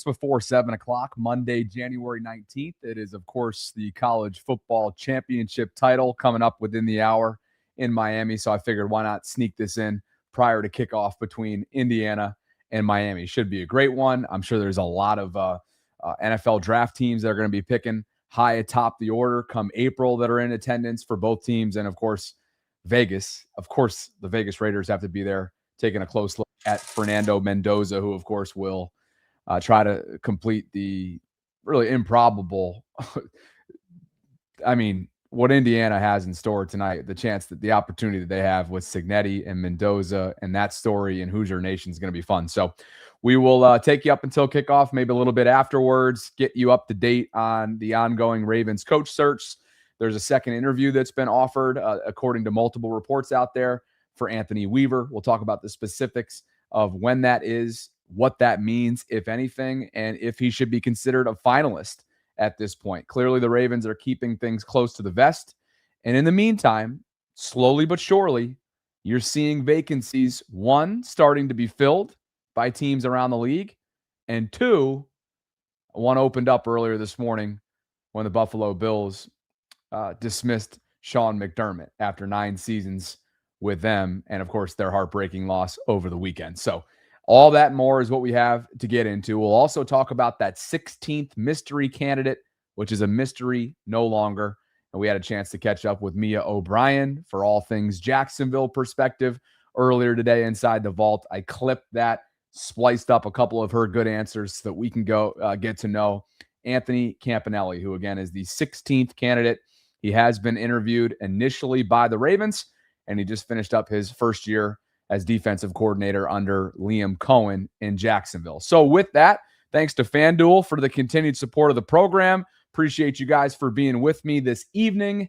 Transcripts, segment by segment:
just before 7 o'clock, Monday, January 19th. It is, of course, the college football championship title coming up within the hour in Miami. So I figured why not sneak this in prior to kickoff between Indiana and Miami. Should be a great one. I'm sure there's a lot of NFL draft teams that are going to be picking high atop the order come April that are in attendance for both teams. And, of course, Vegas. Of course, the Vegas Raiders have to be there taking a close look at Fernando Mendoza, who, of course, will try to complete the really improbable I mean, what Indiana has in store tonight, the opportunity that they have with Cignetti and Mendoza and that story and Hoosier Nation is going to be fun. So we will take you up until kickoff, maybe a little bit afterwards, get you up to date on the ongoing Ravens coach search. There's a second interview that's been offered, according to multiple reports out there, for Anthony Weaver. We'll talk about the specifics of when that is, what that means, if anything, and if he should be considered a finalist at this point. Clearly, the Ravens are keeping things close to the vest. And in the meantime, slowly but surely, you're seeing vacancies, one, starting to be filled by teams around the league, and two, one opened up earlier this morning when the Buffalo Bills dismissed Sean McDermott after 9 seasons with them, and, of course, their heartbreaking loss over the weekend. So all that and more is what we have to get into. We'll also talk about that 16th mystery candidate, which is a mystery no longer. And we had a chance to catch up with Mia O'Brien for all things Jacksonville perspective earlier today inside the vault. I clipped that, spliced up a couple of her good answers so that we can go get to know Anthony Campanile, who, again, is the 16th candidate. He has been interviewed initially by the Ravens, and he just finished up his first year as defensive coordinator under Liam Cohen in Jacksonville. So with that, thanks to FanDuel for the continued support of the program. Appreciate you guys for being with me this evening.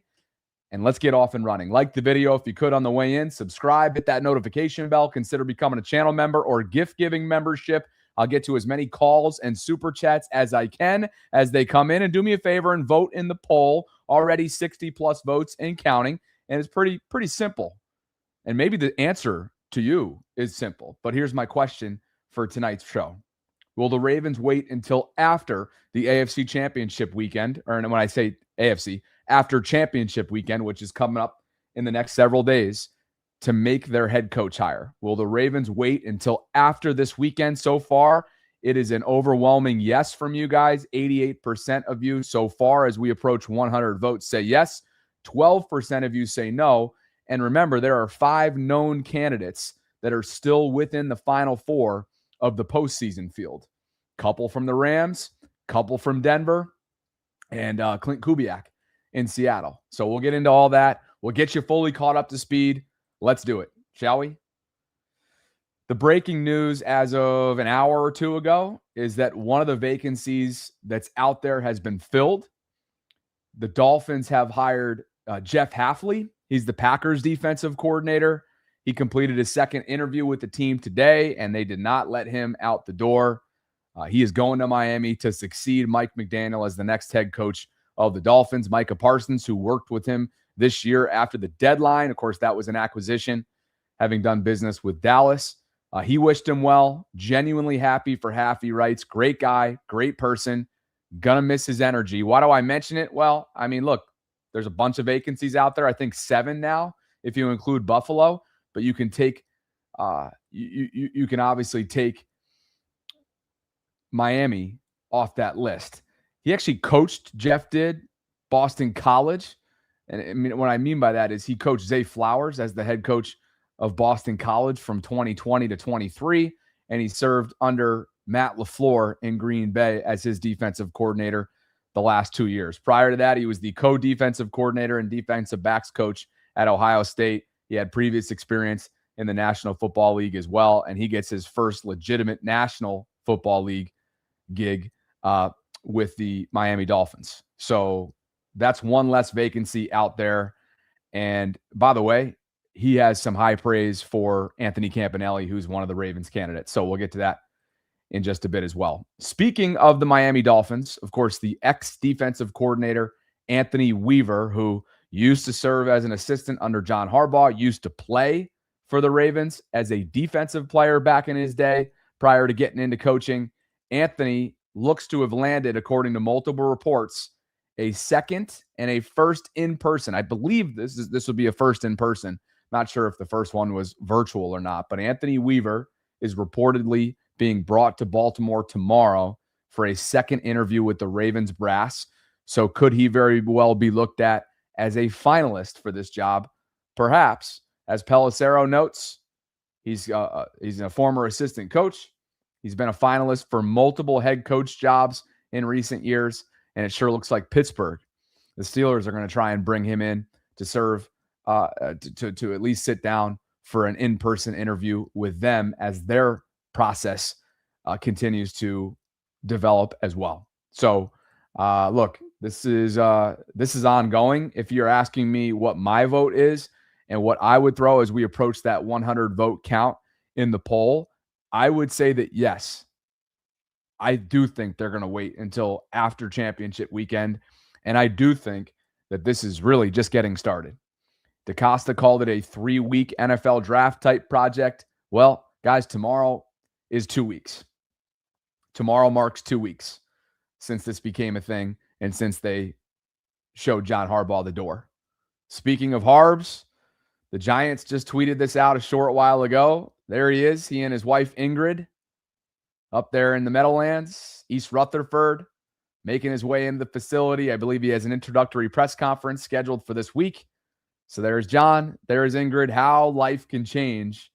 And let's get off and running. Like the video if you could on the way in. Subscribe, hit that notification bell. Consider becoming a channel member or gift-giving membership. I'll get to as many calls and super chats as I can as they come in. And do me a favor and vote in the poll. Already 60-plus votes and counting. And it's pretty simple. And maybe the answer to you is simple. But here's my question for tonight's show. Will the Ravens wait until after the AFC Championship weekend, or when I say AFC, after Championship weekend, which is coming up in the next several days, to make their head coach hire? Will the Ravens wait until after this weekend? So far, it is an overwhelming yes from you guys. 88% of you so far, as we approach 100 votes, say yes. 12% of you say no. And remember, there are 5 known candidates that are still within the final 4 of the postseason field. Couple from the Rams, couple from Denver, and Clint Kubiak in Seattle. So we'll get into all that. We'll get you fully caught up to speed. Let's do it, shall we? The breaking news as of an hour or two ago is that one of the vacancies that's out there has been filled. The Dolphins have hired Jeff Hafley. He's the Packers defensive coordinator. He completed his second interview with the team today, and they did not let him out the door. He is going to Miami to succeed Mike McDaniel as the next head coach of the Dolphins. Micah Parsons, who worked with him this year after the deadline. Of course, that was an acquisition, having done business with Dallas. He wished him well. Genuinely happy for Half. He writes, great guy, great person. Gonna miss his energy. Why do I mention it? Well, I mean, look, there's a bunch of vacancies out there. I think 7 now, if you include Buffalo. But you can take, you can obviously take Miami off that list. He actually coached, Jeff did, Boston College. And I mean, what I mean by that is he coached Zay Flowers as the head coach of Boston College from 2020 to 23. And he served under Matt LaFleur in Green Bay as his defensive coordinator the last 2 years. Prior to that, he was the co-defensive coordinator and defensive backs coach at Ohio State. He had previous experience in the National Football League as well, and he gets his first legitimate National Football League gig with the Miami Dolphins. So that's one less vacancy out there. And by the way, he has some high praise for Anthony Campanile, who's one of the Ravens candidates. So we'll get to that in just a bit as well. Speaking of the Miami Dolphins, of course, the ex-defensive coordinator, Anthony Weaver, who used to serve as an assistant under John Harbaugh, used to play for the Ravens as a defensive player back in his day prior to getting into coaching. Anthony looks to have landed, according to multiple reports, a second and a first in person. I believe this would be a first in person. Not sure if the first one was virtual or not, but Anthony Weaver is reportedly being brought to Baltimore tomorrow for a second interview with the Ravens brass. So could he very well be looked at as a finalist for this job? Perhaps. As Pelissero notes, he's a former assistant coach. He's been a finalist for multiple head coach jobs in recent years, and it sure looks like Pittsburgh, the Steelers, are going to try and bring him in to serve, to at least sit down for an in-person interview with them as their process continues to develop as well. So, look, this is ongoing. If you're asking me what my vote is and what I would throw as we approach that 100 vote count in the poll, I would say that yes, I do think they're going to wait until after championship weekend. And I do think that this is really just getting started. DaCosta called it a 3-week NFL draft type project. Well, guys, tomorrow is 2 weeks. Tomorrow marks 2 weeks since this became a thing and since they showed John Harbaugh the door. Speaking of Harbs, the Giants just tweeted this out a short while ago. There he is, he and his wife Ingrid, up there in the Meadowlands, East Rutherford, making his way into the facility. I believe he has an introductory press conference scheduled for this week. So there's John, there's Ingrid. How life can change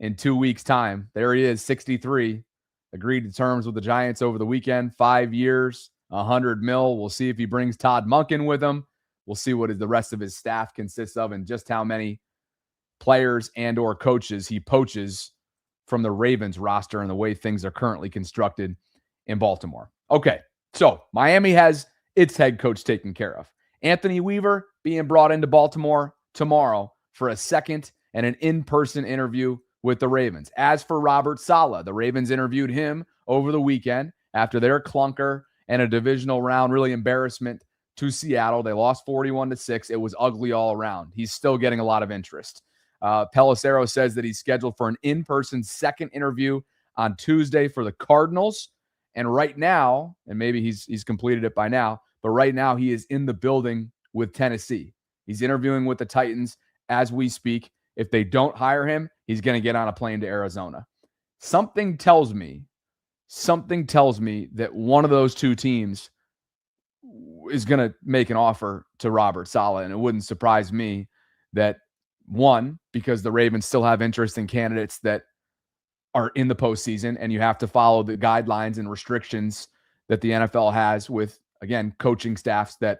in 2 weeks' time. There he is, 63, agreed to terms with the Giants over the weekend, 5 years, $100 million. We'll see if he brings Todd Monken with him. We'll see what the rest of his staff consists of and just how many players and or coaches he poaches from the Ravens roster and the way things are currently constructed in Baltimore. Okay, so Miami has its head coach taken care of. Anthony Weaver being brought into Baltimore tomorrow for a second and an in-person interview with the Ravens. As for Robert Saleh, the Ravens interviewed him over the weekend after their clunker and a divisional round, really embarrassment to Seattle. They lost 41-6. It was ugly all around. He's still getting a lot of interest. Pelissero says that he's scheduled for an in-person second interview on Tuesday for the Cardinals. And right now, and maybe he's completed it by now, but right now he is in the building with Tennessee. He's interviewing with the Titans as we speak. If they don't hire him, he's going to get on a plane to Arizona. Something tells me that one of those two teams is going to make an offer to Robert Saleh. And it wouldn't surprise me that, one, because the Ravens still have interest in candidates that are in the postseason, and you have to follow the guidelines and restrictions that the NFL has with, again, coaching staffs that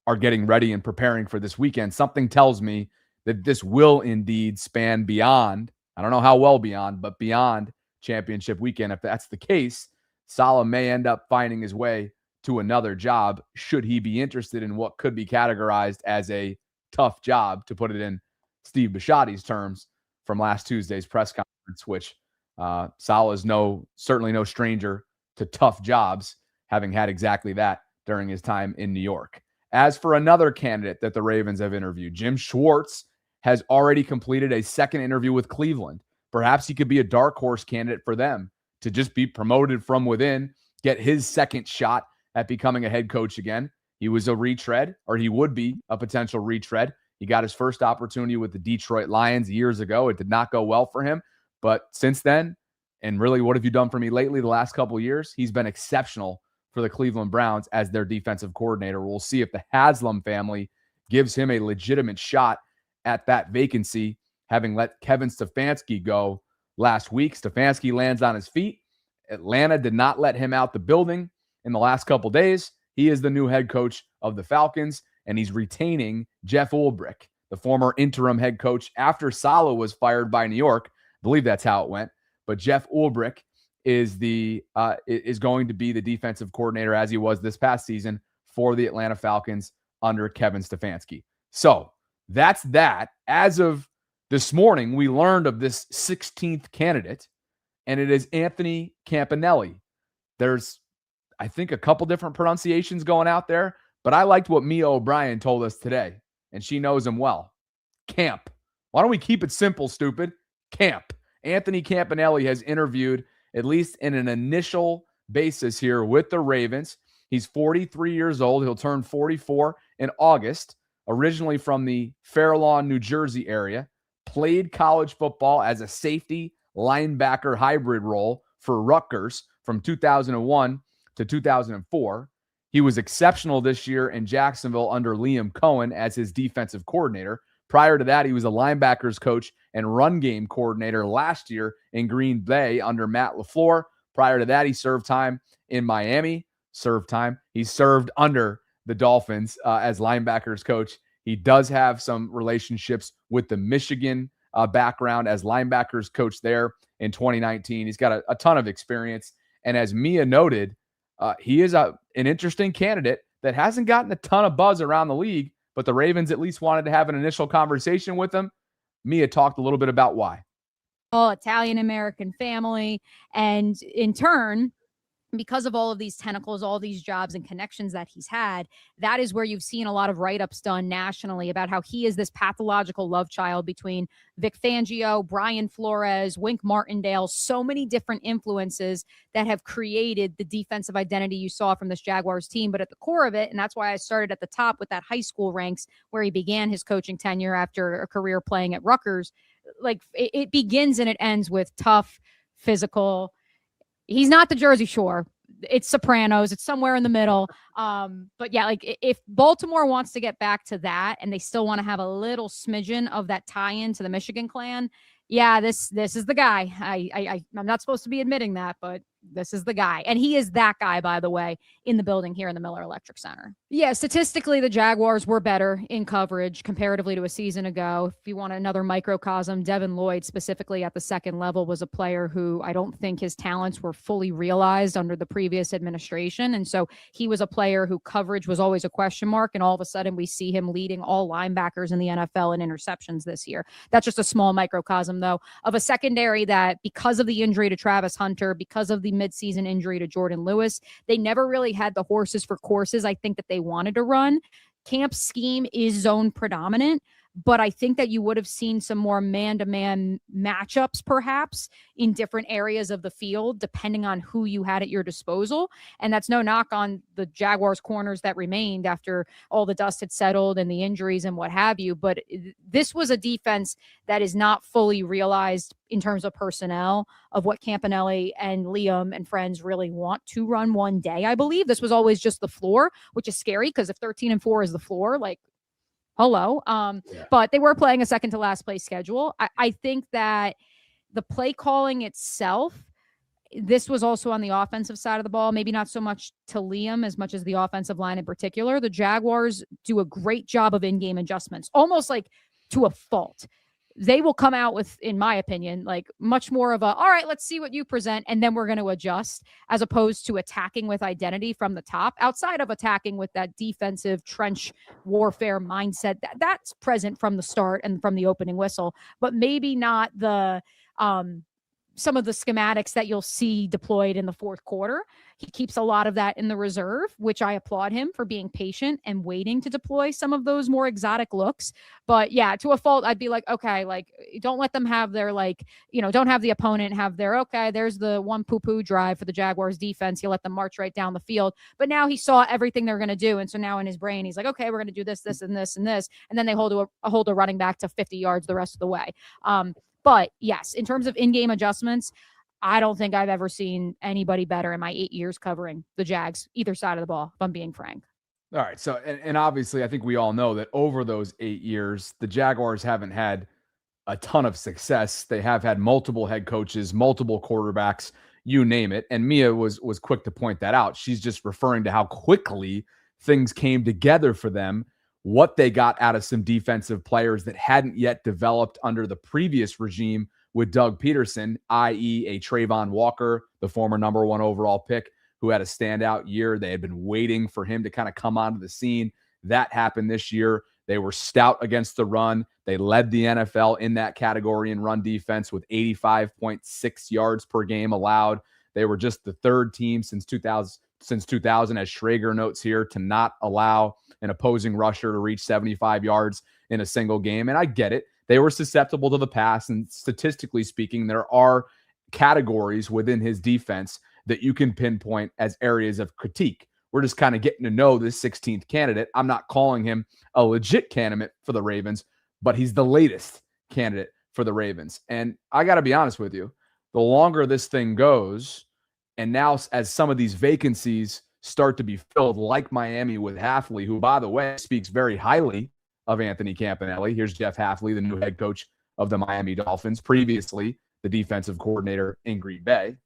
are getting ready and preparing for this weekend. Something tells me that this will indeed span beyond, I don't know how well beyond, but beyond championship weekend. If that's the case, Saleh may end up finding his way to another job should he be interested in what could be categorized as a tough job, to put it in Steve Bisciotti's terms from last Tuesday's press conference, which Saleh is certainly no stranger to tough jobs, having had exactly that during his time in New York. As for another candidate that the Ravens have interviewed, Jim Schwartz has already completed a second interview with Cleveland. Perhaps he could be a dark horse candidate for them to just be promoted from within, get his second shot at becoming a head coach again. He was a retread, or he would be a potential retread. He got his first opportunity with the Detroit Lions years ago. It did not go well for him. But since then, and really, what have you done for me lately the last couple of years? He's been exceptional for the Cleveland Browns as their defensive coordinator. We'll see if the Haslam family gives him a legitimate shot at that vacancy, having let Kevin Stefanski go last week. Stefanski lands on his feet. Atlanta did not let him out the building in the last couple days. He is the new head coach of the Falcons, and he's retaining Jeff Ulbrich, the former interim head coach after Saleh was fired by New York. I believe that's how it went. But Jeff Ulbrich is going to be the defensive coordinator, as he was this past season, for the Atlanta Falcons under Kevin Stefanski. So that's that. As of this morning, we learned of this 16th candidate, and it is Anthony Campanile. There's, I think, a couple different pronunciations going out there, but I liked what Mia O'Brien told us today, and she knows him well. Camp. Why don't we keep it simple, stupid? Camp. Anthony Campanile has interviewed, at least in an initial basis here with the Ravens. He's 43 years old. He'll turn 44 in August. Originally from the Fair Lawn, New Jersey area. Played college football as a safety linebacker hybrid role for Rutgers from 2001 to 2004. He was exceptional this year in Jacksonville under Liam Cohen as his defensive coordinator. Prior to that, he was a linebackers coach and run game coordinator last year in Green Bay under Matt LaFleur. Prior to that, he served time in Miami. He served under the Dolphins as linebackers coach. He does have some relationships with the Michigan background as linebackers coach there in 2019. He's got a ton of experience. And as Mia noted, he is an interesting candidate that hasn't gotten a ton of buzz around the league, but the Ravens at least wanted to have an initial conversation with him. Mia talked a little bit about why. All Italian-American family. And in turn, because of all of these tentacles, all these jobs and connections that he's had, that is where you've seen a lot of write-ups done nationally about how he is this pathological love child between Vic Fangio, Brian Flores, Wink Martindale, so many different influences that have created the defensive identity you saw from this Jaguars team. But at the core of it, and that's why I started at the top with that high school ranks where he began his coaching tenure after a career playing at Rutgers, like it begins and it ends with tough, physical. He's not the Jersey Shore. It's Sopranos. It's somewhere in the middle. But yeah, like if Baltimore wants to get back to that and they still want to have a little smidgen of that tie-in to the Michigan clan, yeah, this is the guy. I'm not supposed to be admitting that, but this is the guy. And he is that guy, by the way, in the building here in the Miller Electric Center. Yeah, statistically, the Jaguars were better in coverage comparatively to a season ago. If you want another microcosm, Devin Lloyd, specifically at the second level, was a player who I don't think his talents were fully realized under the previous administration. And so he was a player who coverage was always a question mark. And all of a sudden, we see him leading all linebackers in the NFL in interceptions this year. That's just a small microcosm, though, of a secondary that, because of the injury to Travis Hunter, because of the midseason injury to Jordan Lewis, they never really had the horses for courses I think that they wanted to run. Camp's scheme is zone predominant, but I think that you would have seen some more man-to-man matchups perhaps in different areas of the field, depending on who you had at your disposal. And that's no knock on the Jaguars corners that remained after all the dust had settled and the injuries and what have you. But this was a defense that is not fully realized in terms of personnel of what Campanile and Liam and friends really want to run one day. I believe this was always just the floor, which is scary because if 13-4 is the floor, like, hello. But they were playing a second to last place schedule. I think that the play calling itself, this was also on the offensive side of the ball, maybe not so much to Liam as much as the offensive line in particular. The Jaguars do a great job of in-game adjustments, almost like to a fault. They will come out with, in my opinion, like much more of a, all right, let's see what you present, and then we're going to adjust, as opposed to attacking with identity from the top, outside of attacking with that defensive trench warfare mindset that's present from the start and from the opening whistle, but maybe not the some of the schematics that you'll see deployed in the fourth quarter. He keeps a lot of that in the reserve, which I applaud him for being patient and waiting to deploy some of those more exotic looks. But yeah, to a fault, I'd be like, okay, like don't let them have their don't have the opponent have their, okay, there's the one poo-poo drive for the Jaguars defense. You let them march right down the field. But now he saw everything they're going to do. And so now in his brain, he's like, okay, we're going to do this, this, and this, and this. And then they hold a running back to 50 yards the rest of the way. But yes, in terms of in-game adjustments, I don't think I've ever seen anybody better in my 8 years covering the Jags, either side of the ball, if I'm being frank. All right. So, and obviously, I think we all know that over those 8 years, the Jaguars haven't had a ton of success. They have had multiple head coaches, multiple quarterbacks, you name it. And Mia was quick to point that out. She's just referring to how quickly things came together for them, what they got out of some defensive players that hadn't yet developed under the previous regime with Doug Peterson, i.e. a Trayvon Walker, the former number 1 overall pick, who had a standout year. They had been waiting for him to kind of come onto the scene. That happened this year. They were stout against the run. They led the NFL in that category in run defense with 85.6 yards per game allowed. They were just the third team since 2000, as Schrager notes here, to not allow an opposing rusher to reach 75 yards in a single game. And I get it. They were susceptible to the pass. And statistically speaking, there are categories within his defense that you can pinpoint as areas of critique. We're just kind of getting to know this 16th candidate. I'm not calling him a legit candidate for the Ravens, but he's the latest candidate for the Ravens. And I got to be honest with you, the longer this thing goes, and now as some of these vacancies start to be filled, like Miami with Hafley, who, by the way, speaks very highly of Anthony Campanile. Here's Jeff Hafley, the new head coach of the Miami Dolphins, previously the defensive coordinator in Green Bay.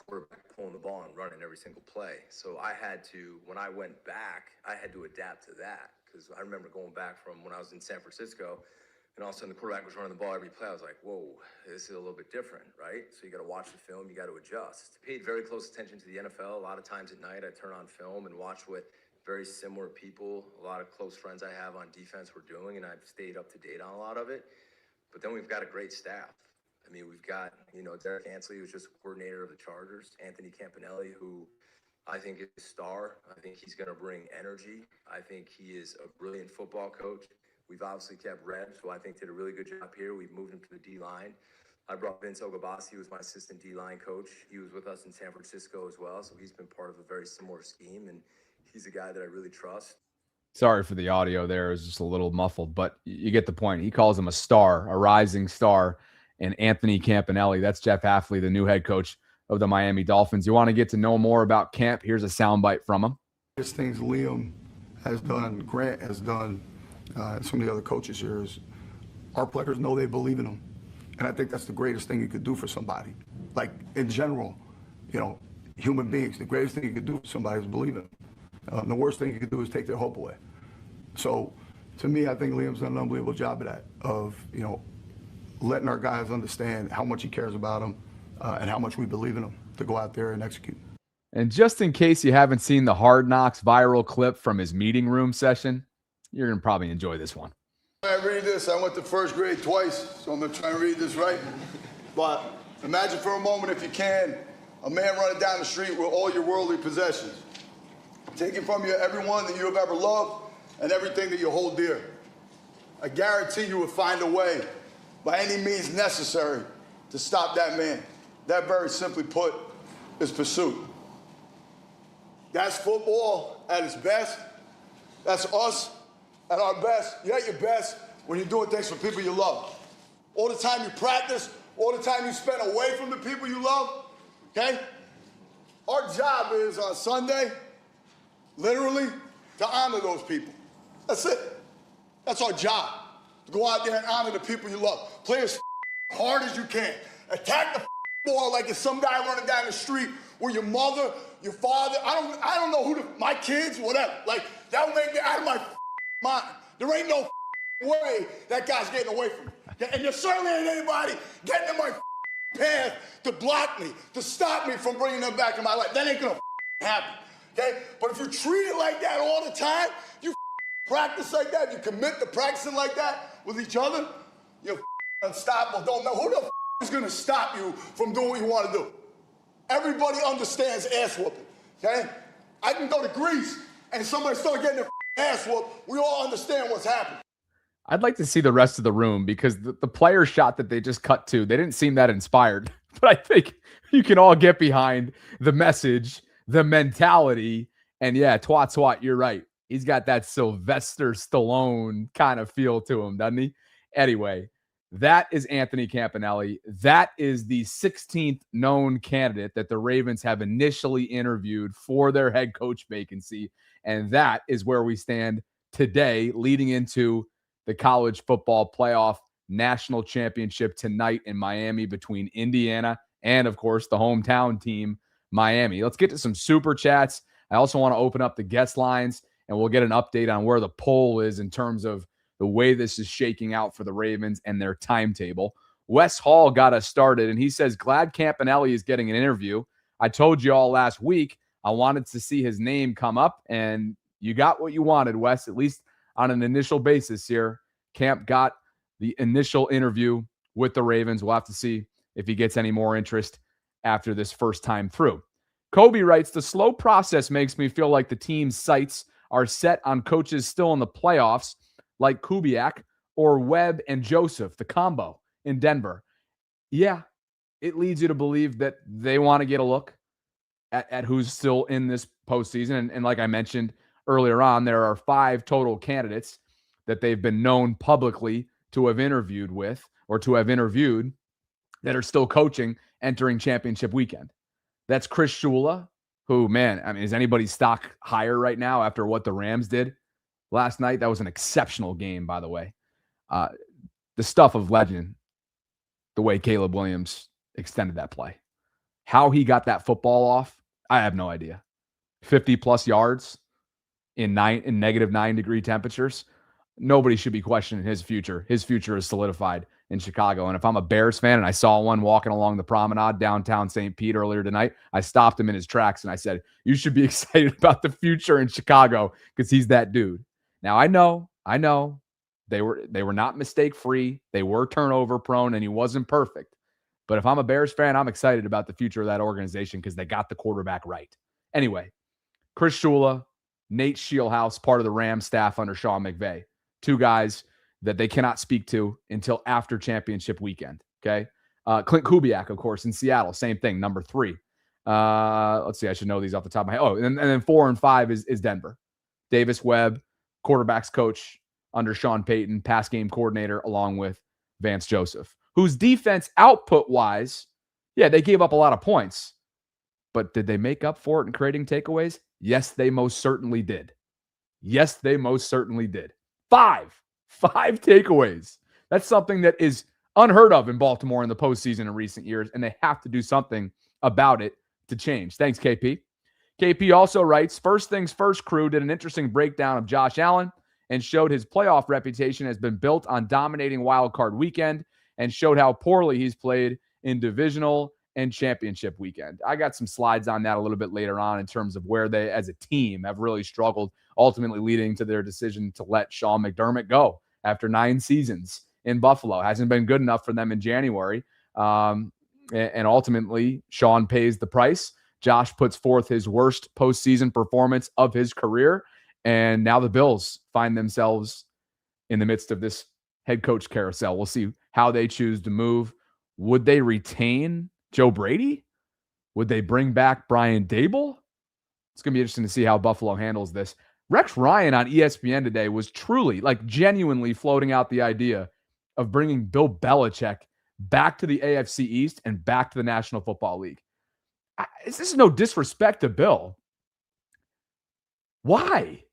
Quarterback pulling the ball and running every single play. So I had to, when I went back, I had to adapt to that, because I remember going back from when I was in San Francisco, and all of a sudden the quarterback was running the ball every play. I was like, whoa, this is a little bit different, right? So you got to watch the film, you got to adjust. Paid very close attention to the NFL. A lot of times at night, I turn on film and watch what very similar people, a lot of close friends I have on defense were doing, and I've stayed up to date on a lot of it. But then we've got a great staff. I mean, we've got, Derek Ansley, who's just a coordinator of the Chargers, Anthony Campanile, who I think is a star. I think he's going to bring energy. I think he is a brilliant football coach. We've obviously kept Red, who I think did a really good job here. We've moved him to the D-line. I brought Vince Ogabasi, who was my assistant D-line coach. He was with us in San Francisco as well, so he's been part of a very similar scheme, and he's a guy that I really trust. Sorry for the audio there. It was just a little muffled, but you get the point. He calls him a star, a rising star. And Anthony Campanile, that's Jeff Hafley, the new head coach of the Miami Dolphins. You want to get to know more about Camp? Here's a soundbite from him. There's things Liam has done, Grant has done, some of the other coaches here is our players know they believe in them. And I think that's the greatest thing you could do for somebody. Like, in general, human beings, the greatest thing you could do for somebody is believe in them. The worst thing you could do is take their hope away. So, to me, I think Liam's done an unbelievable job of that, of, letting our guys understand how much he cares about them and how much we believe in them to go out there and execute. And just in case you haven't seen the Hard Knocks viral clip from his meeting room session, you're going to probably enjoy this one. I read this. I went to first grade twice, so I'm going to try and read this right. But imagine for a moment, if you can, a man running down the street with all your worldly possessions, taking from you everyone that you have ever loved and everything that you hold dear. I guarantee you would find a way, by any means necessary, to stop that man. That, very simply put, is pursuit. That's football at its best. That's us at our best. You're at your best when you're doing things for people you love. All the time you practice, all the time you spend away from the people you love, okay? Our job is on Sunday, literally, to honor those people. That's it. That's our job. To go out there and honor the people you love. Play as hard as you can. Attack the ball like it's some guy running down the street with your mother, your father. I don't know who my kids, whatever. Like, that would make me out of my mind. There ain't no way that guy's getting away from me. And there certainly ain't anybody getting in my path to block me, to stop me from bringing them back in my life. That ain't gonna happen, okay? But if you treat it like that all the time, you practice like that, you commit to practicing like that with each other, you're unstoppable. Don't know who the is gonna stop you from doing what you want to do. Everybody understands ass whooping, okay? I can go to Greece and somebody start getting their ass whooped. We all understand what's happening. I'd like to see the rest of the room, because the player shot that they just cut to, they didn't seem that inspired. But I think you can all get behind the message, the mentality, and yeah, twat, you're right. He's got that Sylvester Stallone kind of feel to him, doesn't he? Anyway, that is Anthony Campanile. That is the 16th known candidate that the Ravens have initially interviewed for their head coach vacancy. And that is where we stand today, leading into the college football playoff national championship tonight in Miami between Indiana and, of course, the hometown team, Miami. Let's get to some super chats. I also want to open up the guest lines, and we'll get an update on where the poll is in terms of the way this is shaking out for the Ravens and their timetable. Wes Hall got us started, and he says, glad Campanile is getting an interview. I told you all last week I wanted to see his name come up, and you got what you wanted, Wes, at least on an initial basis here. Camp got the initial interview with the Ravens. We'll have to see if he gets any more interest after this first time through. Kobe writes, the slow process makes me feel like the team's sights are set on coaches still in the playoffs, like Kubiak or Webb and Joseph, the combo in Denver. Yeah, it leads you to believe that they want to get a look at who's still in this postseason. And like I mentioned earlier on, there are 5 total candidates that they've been known publicly to have interviewed with or to have interviewed that are still coaching entering championship weekend. That's Chris Shula, who, man, I mean, is anybody's stock higher right now after what the Rams did last night? That was an exceptional game, by the way. The stuff of legend, the way Caleb Williams extended that play. How he got that football off, I have no idea. 50-plus yards in negative 9-degree temperatures. Nobody should be questioning his future. His future is solidified in Chicago. And if I'm a Bears fan and I saw one walking along the promenade downtown St. Pete earlier tonight, I stopped him in his tracks and I said, you should be excited about the future in Chicago because he's that dude. Now, I know they were not mistake-free. They were turnover-prone, and he wasn't perfect. But if I'm a Bears fan, I'm excited about the future of that organization because they got the quarterback right. Anyway, Chris Shula, Nate Scheelhaus, part of the Rams staff under Sean McVay. 2 guys that they cannot speak to until after championship weekend, okay? Clint Kubiak, of course, in Seattle. Same thing, number 3. Let's see, I should know these off the top of my head. Oh, and then 4 and 5 is Denver. Davis Webb, quarterbacks coach under Sean Payton, pass game coordinator, along with Vance Joseph, whose defense output-wise, yeah, they gave up a lot of points. But did they make up for it in creating takeaways? Yes, they most certainly did. Yes, they most certainly did. 5 takeaways. That's something that is unheard of in Baltimore in the postseason in recent years, and they have to do something about it to change. Thanks, KP. KP also writes, First Things First crew did an interesting breakdown of Josh Allen and showed his playoff reputation has been built on dominating Wild Card Weekend and showed how poorly he's played in divisional and championship weekend. I got some slides on that a little bit later on in terms of where they, as a team, have really struggled, ultimately leading to their decision to let Sean McDermott go after 9 seasons in Buffalo. Hasn't been good enough for them in January. And ultimately, Sean pays the price. Josh puts forth his worst postseason performance of his career. And now the Bills find themselves in the midst of this head coach carousel. We'll see how they choose to move. Would they retain Joe Brady? Would they bring back Brian Dable? It's going to be interesting to see how Buffalo handles this. Rex Ryan on ESPN today was truly, like genuinely floating out the idea of bringing Bill Belichick back to the AFC East and back to the National Football League. This is no disrespect to Bill. Why?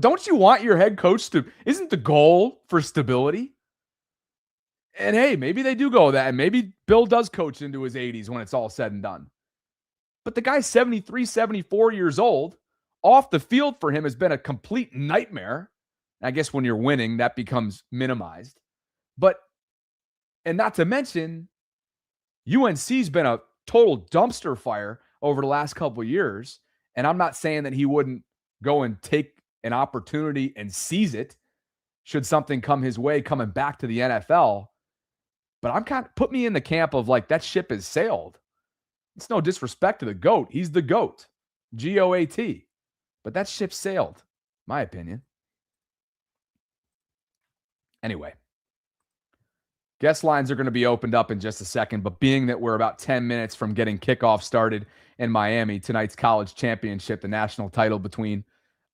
Don't you want your head coach to, isn't the goal for stability? And hey, maybe they do go that, and maybe Bill does coach into his 80s when it's all said and done. But the guy's 73, 74 years old. Off the field for him has been a complete nightmare. I guess when you're winning, that becomes minimized. But, and not to mention, UNC's been a total dumpster fire over the last couple of years. And I'm not saying that he wouldn't go and take an opportunity and seize it should something come his way coming back to the NFL. But I'm kind of, put me in the camp of like, that ship has sailed. It's no disrespect to the GOAT. He's the GOAT. GOAT. But that ship sailed, my opinion. Anyway, guest lines are going to be opened up in just a second, but being that we're about 10 minutes from getting kickoff started in Miami, tonight's college championship, the national title between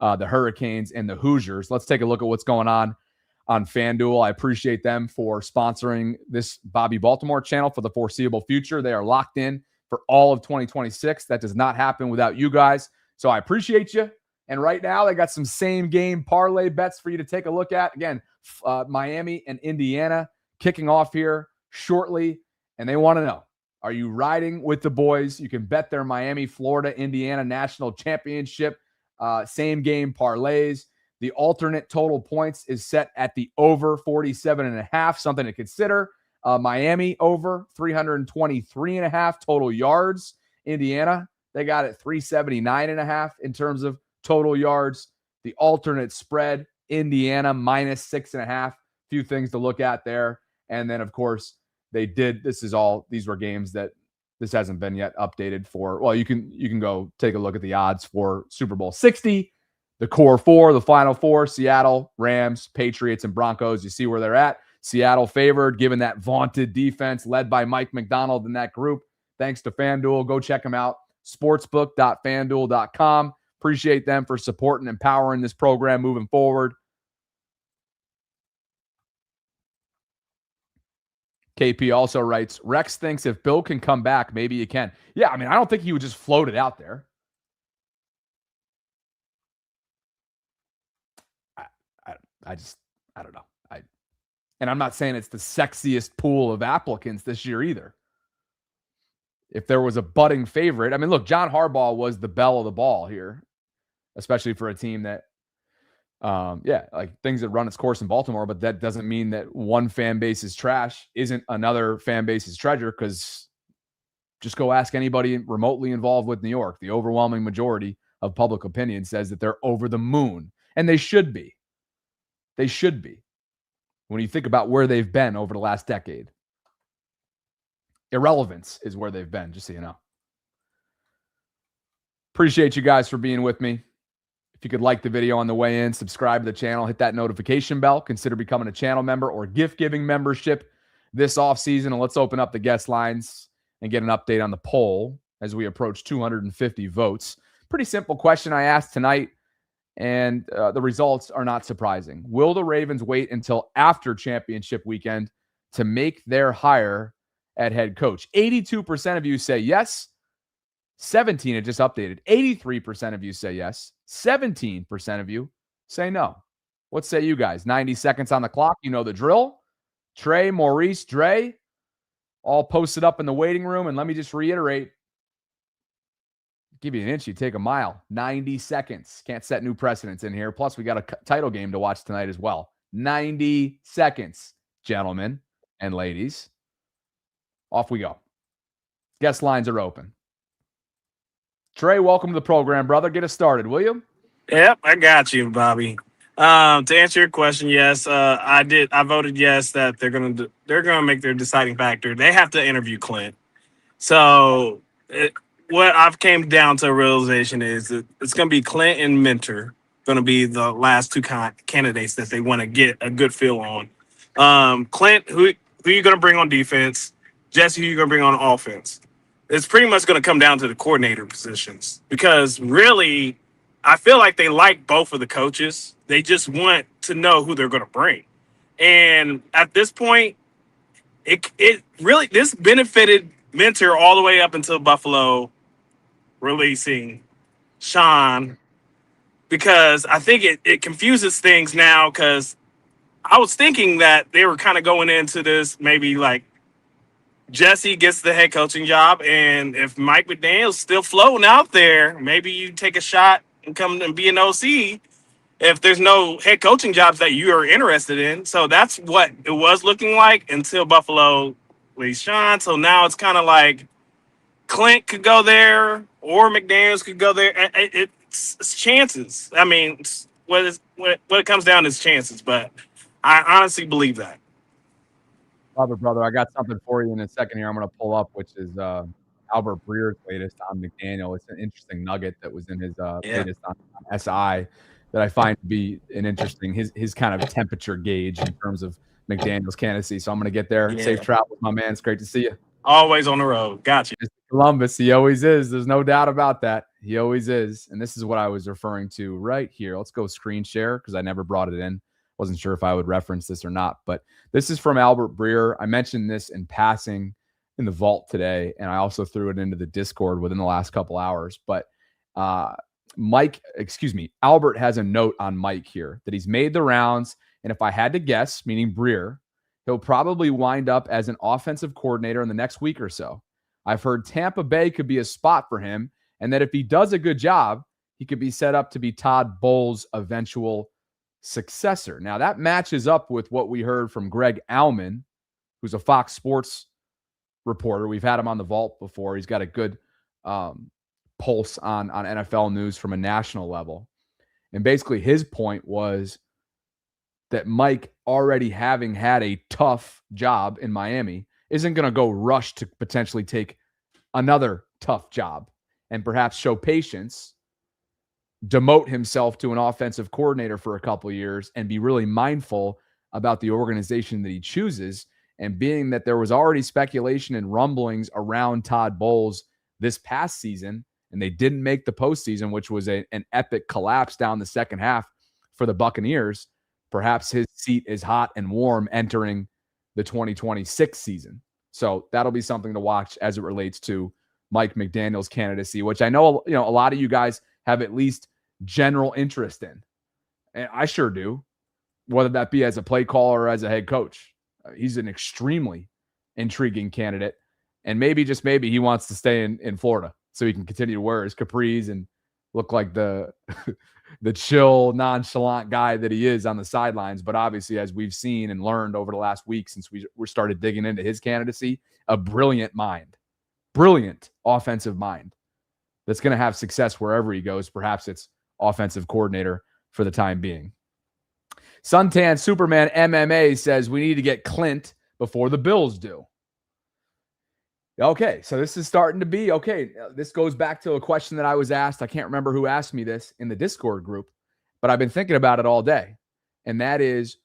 the Hurricanes and the Hoosiers, let's take a look at what's going on FanDuel. I appreciate them for sponsoring this Bobby Baltimore channel for the foreseeable future. They are locked in for all of 2026. That does not happen without you guys. So I appreciate you. And right now, they got some same-game parlay bets for you to take a look at. Again, Miami and Indiana kicking off here shortly. And they want to know, are you riding with the boys? You can bet their Miami, Florida, Indiana national championship same-game parlays. The alternate total points is set at the over 47.5, something to consider. Miami over 323.5 total yards. Indiana, they got it 379.5 in terms of total yards. The alternate spread, Indiana minus 6.5. Few things to look at there. And then, of course, these were games that this hasn't been yet updated for. Well, you can go take a look at the odds for Super Bowl 60, the core 4, the final 4, Seattle, Rams, Patriots, and Broncos. You see where they're at. Seattle favored, given that vaunted defense led by Mike McDonald in that group. Thanks to FanDuel. Go check them out. Sportsbook.fanduel.com. Appreciate them for supporting and empowering this program moving forward. KP also writes, Rex thinks if Bill can come back, maybe he can. Yeah, I mean, I don't think he would just float it out there. I don't know. And I'm not saying it's the sexiest pool of applicants this year either. If there was a budding favorite, I mean, look, John Harbaugh was the belle of the ball here, especially for a team that, like things that run its course in Baltimore, but that doesn't mean that one fan base's trash isn't another fan base's treasure, because just go ask anybody remotely involved with New York. The overwhelming majority of public opinion says that they're over the moon, and they should be. They should be. When you think about where they've been over the last decade. Irrelevance is where they've been, just so you know. Appreciate you guys for being with me. If you could like the video on the way in, subscribe to the channel, hit that notification bell, consider becoming a channel member or gift-giving membership this offseason. And let's open up the guest lines and get an update on the poll as we approach 250 votes. Pretty simple question I asked tonight, and the results are not surprising. Will the Ravens wait until after championship weekend to make their hire at head coach? 82% of you say yes. 17, it just updated. 83% of you say yes. 17% of you say no. What say you guys? 90 seconds on the clock. You know the drill. Trey, Maurice, Dre, all posted up in the waiting room. And let me just reiterate, give you an inch, you take a mile. 90 seconds. Can't set new precedents in here. Plus, we got a title game to watch tonight as well. 90 seconds, gentlemen and ladies. Off we go. Guest lines are open. Trey, welcome to the program, brother. Get us started, will you? Yep, I got you, Bobby. To answer your question, yes, I did. I voted yes that they're gonna make their deciding factor. They have to interview Clint. So what I've came down to a realization is that it's going to be Clint and Mentor going to be the last two candidates that they want to get a good feel on. Clint, who you going to bring on defense? Jesse, who you going to bring on offense? It's pretty much going to come down to the coordinator positions, because really, I feel like they like both of the coaches. They just want to know who they're going to bring. And at this point, it really, this benefited Mentor all the way up until Buffalo releasing Sean, because I think it confuses things now, because I was thinking that they were kind of going into this maybe like Jesse gets the head coaching job, and if Mike McDaniel's still floating out there, maybe you take a shot and come and be an OC if there's no head coaching jobs that you are interested in. So that's what it was looking like until Buffalo released Sean. So now it's kind of like Clint could go there or McDaniels could go there. It's chances. I mean, what it comes down to is chances, but I honestly believe that. Love it, brother. I got something for you in a second here I'm going to pull up, which is Albert Breer's latest on McDaniel. It's an interesting nugget that was in his latest on SI that I find to be an interesting, his kind of temperature gauge in terms of McDaniel's candidacy. So I'm going to get there. Yeah. Safe travels, my man. It's great to see you. Always on the road. Gotcha. Columbus. He always is. There's no doubt about that. He always is. And this is what I was referring to right here. Let's go screen share, because I never brought it in. Wasn't sure if I would reference this or not, but this is from Albert Breer. I mentioned this in passing in the vault today, and I also threw it into the Discord within the last couple hours. But Albert has a note on Mike here that he's made the rounds, and if I had to guess, meaning Breer, he'll probably wind up as an offensive coordinator in the next week or so. I've heard Tampa Bay could be a spot for him, and that if he does a good job, he could be set up to be Todd Bowles' eventual successor. Now, that matches up with what we heard from Greg Auman, who's a Fox Sports reporter. We've had him on the vault before. He's got a good pulse on NFL news from a national level. And basically his point was that Mike, already having had a tough job in Miami, isn't going to go rush to potentially take another tough job and perhaps show patience, demote himself to an offensive coordinator for a couple of years, and be really mindful about the organization that he chooses. And being that there was already speculation and rumblings around Todd Bowles this past season, and they didn't make the postseason, which was an epic collapse down the second half for the Buccaneers, perhaps his seat is hot and warm entering the 2026 season. So that'll be something to watch as it relates to Mike McDaniel's candidacy, which I know, a lot of you guys have at least general interest in. And I sure do, whether that be as a play caller or as a head coach. He's an extremely intriguing candidate. And maybe, just maybe, he wants to stay in Florida so he can continue to wear his capris and look like the the chill, nonchalant guy that he is on the sidelines. But obviously, as we've seen and learned over the last week since we started digging into his candidacy, a brilliant offensive mind that's going to have success wherever he goes. Perhaps it's offensive coordinator for the time being. Suntan Superman MMA says we need to get Clint before the Bills do. Okay, so this is starting to be, okay, this goes back to a question that I was asked. I can't remember who asked me this in the Discord group, but I've been thinking about it all day. And that is,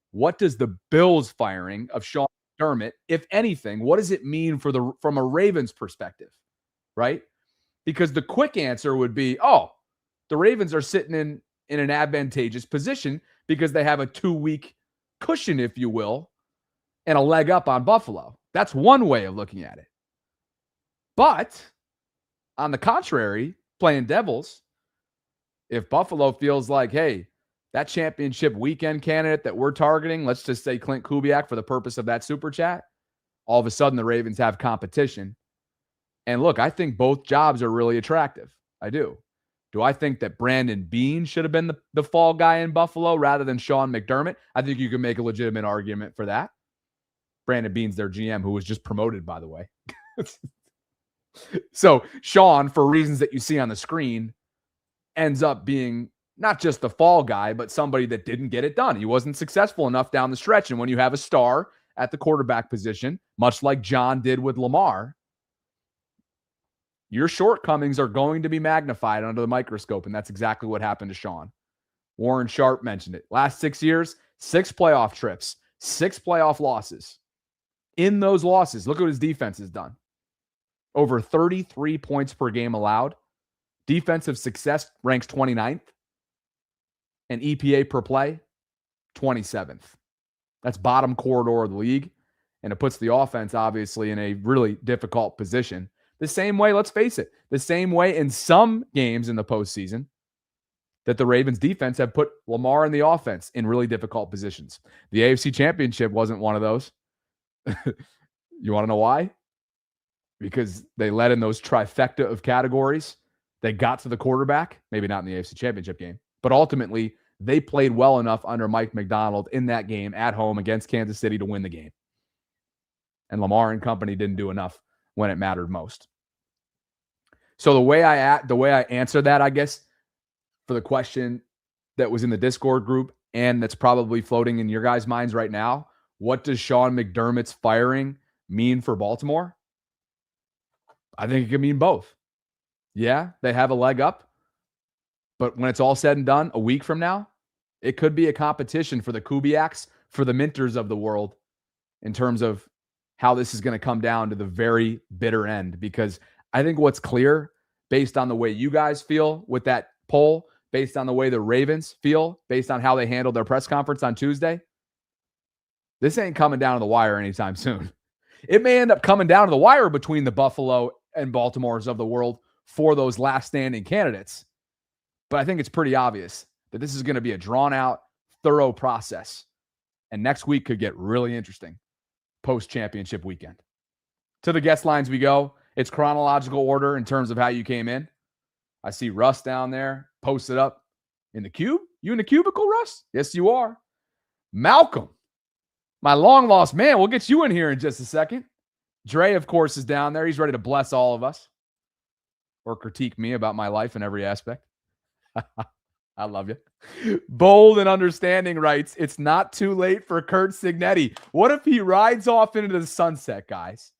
what does the Bills firing of Sean McDermott, if anything, what does it mean from a Ravens perspective, right? Because the quick answer would be, the Ravens are sitting in an advantageous position because they have a 2-week cushion, if you will, and a leg up on Buffalo. That's one way of looking at it. But on the contrary, playing devils, if Buffalo feels like, hey, that championship weekend candidate that we're targeting, let's just say Clint Kubiak for the purpose of that super chat, all of a sudden the Ravens have competition. And look, I think both jobs are really attractive. I do. Do I think that Brandon Beane should have been the fall guy in Buffalo rather than Sean McDermott? I think you can make a legitimate argument for that. Brandon Beane's their GM, who was just promoted, by the way. So Sean, for reasons that you see on the screen, ends up being not just the fall guy, but somebody that didn't get it done. He wasn't successful enough down the stretch. And when you have a star at the quarterback position, much like John did with Lamar, your shortcomings are going to be magnified under the microscope. And that's exactly what happened to Sean. Warren Sharp mentioned it. Last 6 years, 6 playoff trips, 6 playoff losses. In those losses, look what his defense has done. Over 33 points per game allowed. Defensive success ranks 29th. And EPA per play, 27th. That's bottom corridor of the league. And it puts the offense, obviously, in a really difficult position. The same way, let's face it, the same way in some games in the postseason that the Ravens defense have put Lamar and the offense in really difficult positions. The AFC Championship wasn't one of those. You want to know why? Because they led in those trifecta of categories. They got to the quarterback, maybe not in the AFC Championship game, but ultimately they played well enough under Mike McDonald in that game at home against Kansas City to win the game. And Lamar and company didn't do enough when it mattered most. So the way I answer that, I guess, for the question that was in the Discord group and that's probably floating in your guys' minds right now, what does Sean McDermott's firing mean for Baltimore? I think it can mean both. Yeah, they have a leg up. But when it's all said and done, a week from now, it could be a competition for the Kubiaks, for the Minters of the world, in terms of how this is going to come down to the very bitter end. Because I think what's clear, based on the way you guys feel with that poll, based on the way the Ravens feel, based on how they handled their press conference on Tuesday, this ain't coming down to the wire anytime soon. It may end up coming down to the wire between the Buffalo and Baltimores of the world for those last standing candidates. But I think it's pretty obvious that this is going to be a drawn-out, thorough process. And next week could get really interesting post-championship weekend. To the guest lines we go. It's chronological order in terms of how you came in. I see Russ down there posted up in the cube. You in the cubicle, Russ? Yes, you are. Malcolm, my long-lost man. We'll get you in here in just a second. Dre, of course, is down there. He's ready to bless all of us or critique me about my life in every aspect. I love you. Bold and Understanding writes, it's not too late for Kurt Signetti. What if he rides off into the sunset, guys?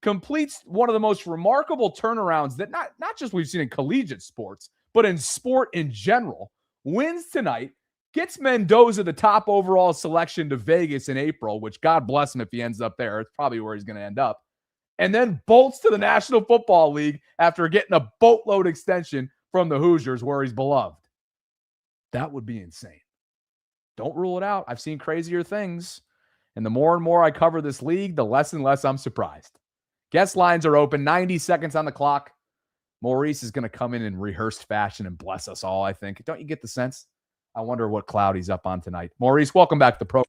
Completes one of the most remarkable turnarounds that not just we've seen in collegiate sports, but in sport in general. Wins tonight, gets Mendoza the top overall selection to Vegas in April, which God bless him if he ends up there. It's probably where he's going to end up. And then bolts to the National Football League after getting a boatload extension from the Hoosiers where he's beloved. That would be insane. Don't rule it out. I've seen crazier things. And the more and more I cover this league, the less and less I'm surprised. Guest lines are open. 90 seconds on the clock. Maurice is going to come in rehearsed fashion and bless us all, I think. Don't you get the sense? I wonder what cloud he's up on tonight. Maurice, welcome back to the program.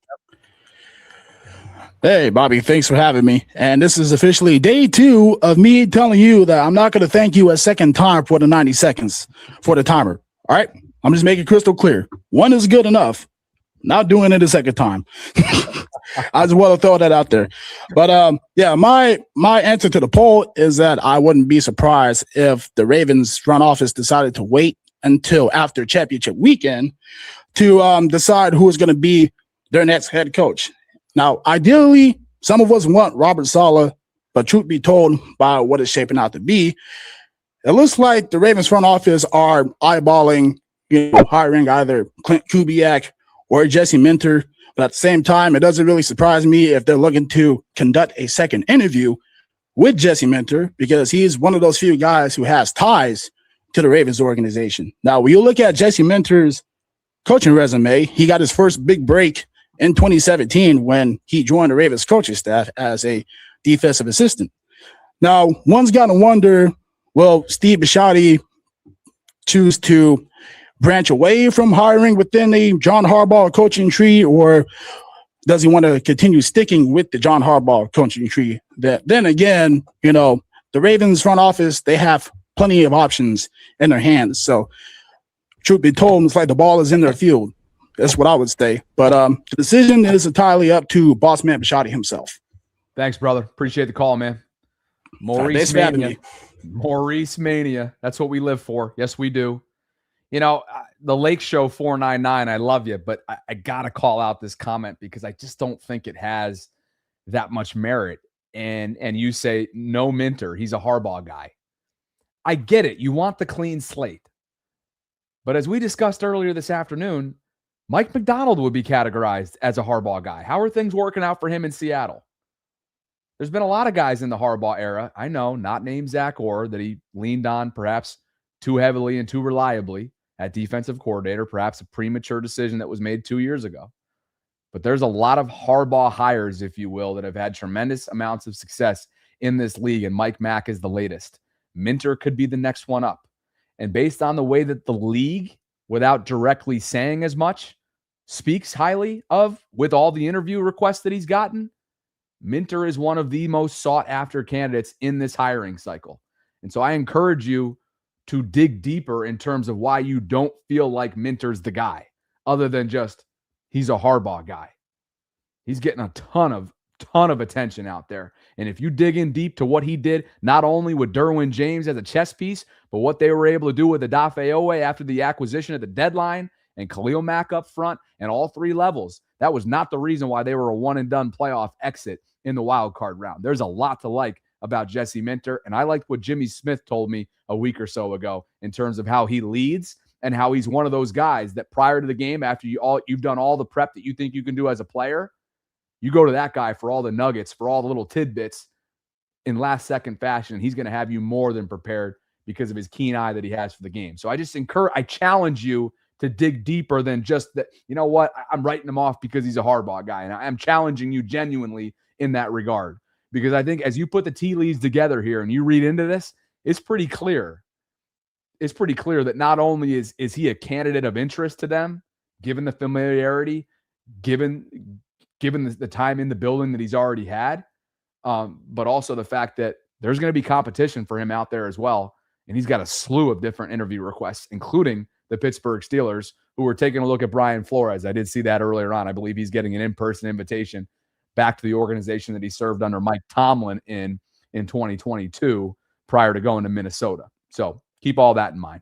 Hey, Bobby, thanks for having me. And this is officially day 2 of me telling you that I'm not going to thank you a second time for the 90 seconds for the timer. All right? I'm just making it crystal clear. 1 is good enough. Not doing it a second time. I just want to throw that out there. But yeah, my answer to the poll is that I wouldn't be surprised if the Ravens front office decided to wait until after championship weekend to decide who is going to be their next head coach. Now, ideally, some of us want Robert Saleh, but truth be told, by what it's shaping out to be, it looks like the Ravens front office are eyeballing, hiring either Clint Kubiak or Jesse Minter. But at the same time, it doesn't really surprise me if they're looking to conduct a second interview with Jesse Minter, because he's one of those few guys who has ties to the Ravens organization. Now, when you look at Jesse Minter's coaching resume, he got his first big break in 2017 when he joined the Ravens coaching staff as a defensive assistant. Now, one's got to wonder, will Steve Bisciotti choose to branch away from hiring within the John Harbaugh coaching tree, or does he want to continue sticking with the John Harbaugh coaching tree? Then again, the Ravens front office, they have plenty of options in their hands. So truth be told, it's like the ball is in their field. That's what I would say. But the decision is entirely up to boss man Bisciotti himself. Thanks, brother. Appreciate the call, man. Maurice Mania. Maurice Mania. That's what we live for. Yes, we do. The Lake Show 499, I love you, but I got to call out this comment because I just don't think it has that much merit. And you say, no Minter, he's a Harbaugh guy. I get it. You want the clean slate. But as we discussed earlier this afternoon, Mike McDonald would be categorized as a Harbaugh guy. How are things working out for him in Seattle? There's been a lot of guys in the Harbaugh era, I know, not named Zach Orr, that he leaned on perhaps too heavily and too reliably at defensive coordinator, perhaps a premature decision that was made 2 years ago. But there's a lot of Harbaugh hires, if you will, that have had tremendous amounts of success in this league, and Mike Mack is the latest. Minter could be the next one up. And based on the way that the league, without directly saying as much, speaks highly of, with all the interview requests that he's gotten, Minter is one of the most sought-after candidates in this hiring cycle. And so I encourage you to dig deeper in terms of why you don't feel like Minter's the guy, other than just he's a Harbaugh guy. He's getting a ton of attention out there. And if you dig in deep to what he did, not only with Derwin James as a chess piece, but what they were able to do with Odafe Owe after the acquisition at the deadline, and Khalil Mack up front, and all 3 levels, that was not the reason why they were a one-and-done playoff exit in the wild card round. There's a lot to like about Jesse Minter, and I liked what Jimmy Smith told me a week or so ago in terms of how he leads and how he's one of those guys that prior to the game, after you've done all the prep that you think you can do as a player, you go to that guy for all the nuggets, for all the little tidbits in last-second fashion, and he's going to have you more than prepared because of his keen eye that he has for the game. So I challenge you to dig deeper than just that. You know what? I'm writing him off because he's a Harbaugh guy. And I'm challenging you genuinely in that regard, because I think as you put the tea leaves together here and you read into this, it's pretty clear. It's pretty clear that not only is he a candidate of interest to them, given the familiarity, given the time in the building that he's already had, but also the fact that there's going to be competition for him out there as well. And he's got a slew of different interview requests, including the Pittsburgh Steelers, who were taking a look at Brian Flores. I did see that earlier on. I believe he's getting an in-person invitation back to the organization that he served under Mike Tomlin in 2022 prior to going to Minnesota. So keep all that in mind.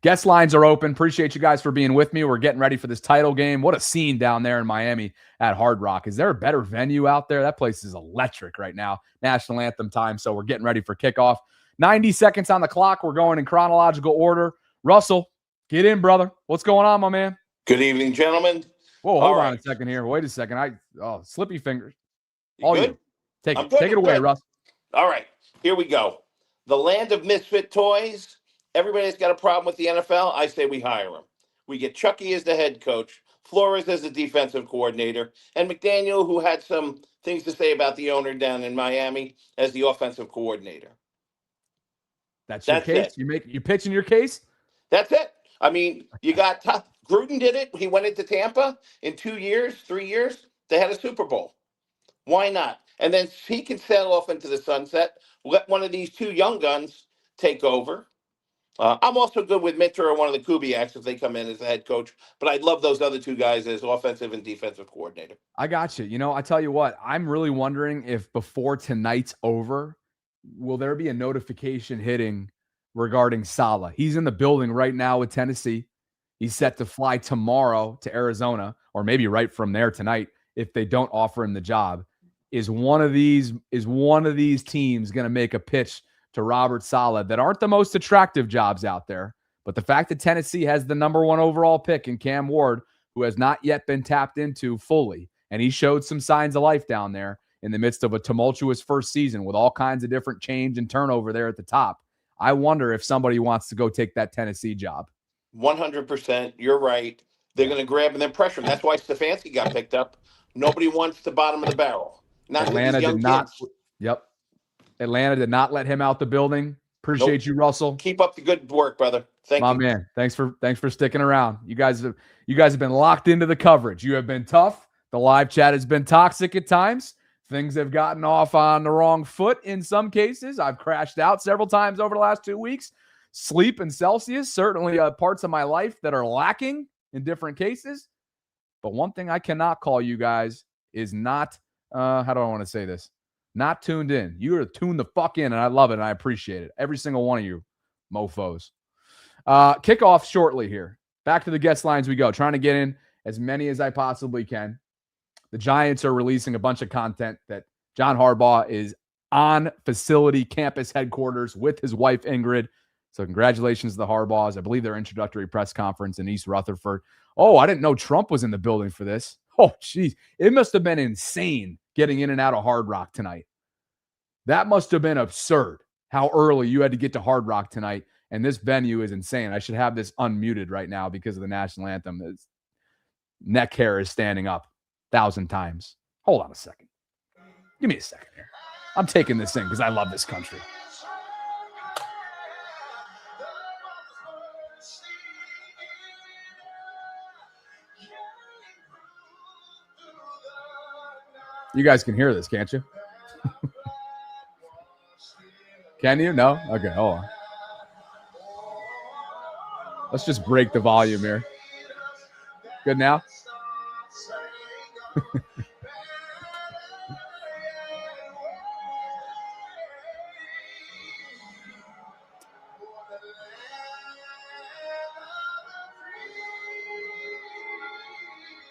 Guest lines are open. Appreciate you guys for being with me. We're getting ready for this title game. What a scene down there in Miami at Hard Rock. Is there a better venue out there? That place is electric right now. National anthem time. So we're getting ready for kickoff. 90 seconds on the clock. We're going in chronological order. Russell, get in, brother. What's going on, my man? Good evening, gentlemen. Whoa, hold on a second here. Wait a second. Slippy fingers. You good? You. Take I'm it. good. Take it away, Russ. All right, here we go. The land of misfit toys. Everybody's got a problem with the NFL. I say we hire him. We get Chucky as the head coach, Flores as the defensive coordinator, and McDaniel, who had some things to say about the owner down in Miami, as the offensive coordinator. That's your case? It. You pitching your case? That's it. I mean, you got Gruden did it. He went into Tampa in 2 years, 3 years. They had a Super Bowl. Why not? And then he can sail off into the sunset. Let one of these two young guns take over. I'm also good with Minter or one of the Kubiaks if they come in as the head coach, but I'd love those other two guys as offensive and defensive coordinator. I got you. I tell you what, I'm really wondering if before tonight's over, will there be a notification hitting regarding Saleh? He's in the building right now with Tennessee. He's set to fly tomorrow to Arizona, or maybe right from there tonight if they don't offer him the job. Is one of these teams going to make a pitch to Robert Saleh that aren't the most attractive jobs out there? But the fact that Tennessee has the #1 overall pick in Cam Ward, who has not yet been tapped into fully, and he showed some signs of life down there in the midst of a tumultuous first season with all kinds of different change and turnover there at the top. I wonder if somebody wants to go take that Tennessee job. 100%. You're right. They're going to grab and then pressure him. That's why Stefanski got picked up. Nobody wants the bottom of the barrel. Not Atlanta did not. Kids. Yep. Atlanta did not let him out the building. Appreciate you, Russell. Keep up the good work, brother. Thank you. My man. Thanks for sticking around. You guys have been locked into the coverage. You have been tough. The live chat has been toxic at times. Things have gotten off on the wrong foot in some cases. I've crashed out several times over the last 2 weeks. Sleep and Celsius, certainly parts of my life that are lacking in different cases. But one thing I cannot call you guys is not, how do I want to say this? Not tuned in. You are tuned the fuck in, and I love it, and I appreciate it. Every single one of you mofos. Kickoff shortly here. Back to the guest lines we go. Trying to get in as many as I possibly can. The Giants are releasing a bunch of content that John Harbaugh is on facility campus headquarters with his wife, Ingrid. So congratulations to the Harbaughs. I believe their introductory press conference in East Rutherford. Oh, I didn't know Trump was in the building for this. Oh, geez. It must have been insane getting in and out of Hard Rock tonight. That must have been absurd how early you had to get to Hard Rock tonight. And this venue is insane. I should have this unmuted right now because of the national anthem. His neck hair is standing up 1,000 times. Hold on a second. Give me a second here. I'm taking this in because I love this country. You guys can hear this, can't you? Can you? No? Okay, hold on. Let's just break the volume here. Good now?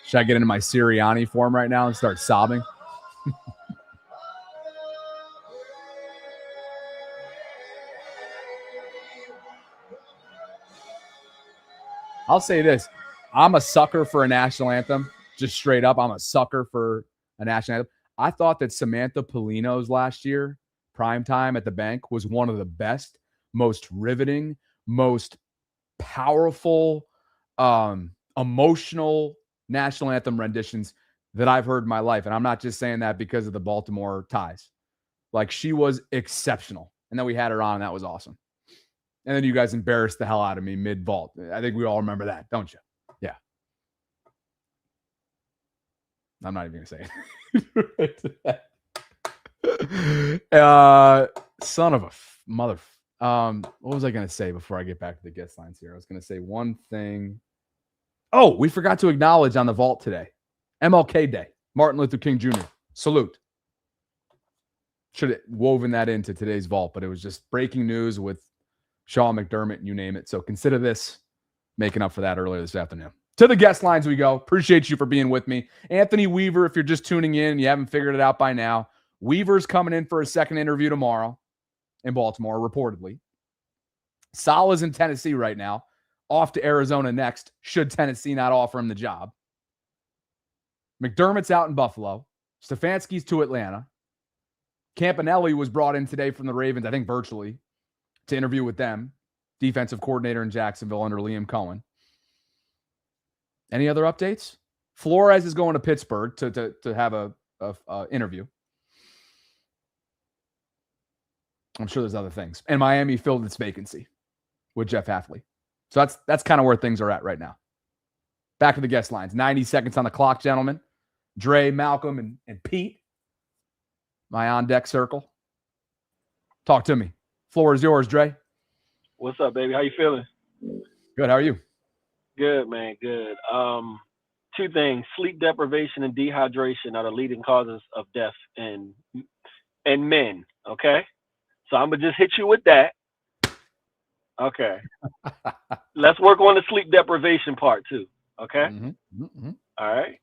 Should I get into my Sirianni form right now and start sobbing? I'll say this. I'm a sucker for a national anthem. Just straight up, I'm a sucker for a national anthem. I thought that Samantha Polino's last year, primetime at the bank, was one of the best, most riveting, most powerful, emotional national anthem renditions that I've heard in my life. And I'm not just saying that because of the Baltimore ties. Like, she was exceptional. And then we had her on, and that was awesome. And then you guys embarrassed the hell out of me mid-vault. I think we all remember that, don't you? Yeah. I'm not even going to say it. Son of a mother. What was I going to say before I get back to the guest lines here? I was going to say one thing. Oh, we forgot to acknowledge on the vault today. MLK Day. Martin Luther King Jr. Salute. Should have woven that into today's vault, but it was just breaking news with Sean McDermott, you name it. So consider this making up for that earlier this afternoon. To the guest lines we go. Appreciate you for being with me. Anthony Weaver, if you're just tuning in and you haven't figured it out by now, Weaver's coming in for a second interview tomorrow in Baltimore, reportedly. Saleh's in Tennessee right now. off to Arizona next, should Tennessee not offer him the job. McDermott's out in Buffalo. Stefanski's to Atlanta. Campanile was brought in today from the Ravens, I think virtually, to interview with them. Defensive coordinator in Jacksonville under Liam Cohen. Any other updates? Flores is going to Pittsburgh to have a interview. I'm sure there's other things. And Miami filled its vacancy with Jeff Hafley. So that's kind of where things are at right now. Back to the guest lines. 90 seconds on the clock, gentlemen. Dre, Malcolm, and Pete. My on-deck circle. Talk to me. Floor is yours, Dre. What's up, baby? How you feeling? Good. How are you? Good, man. Good. Two things: sleep deprivation and dehydration are the leading causes of death in men. Okay, so I'm gonna just hit you with that. Okay. Let's work on the sleep deprivation part too. Okay. All right.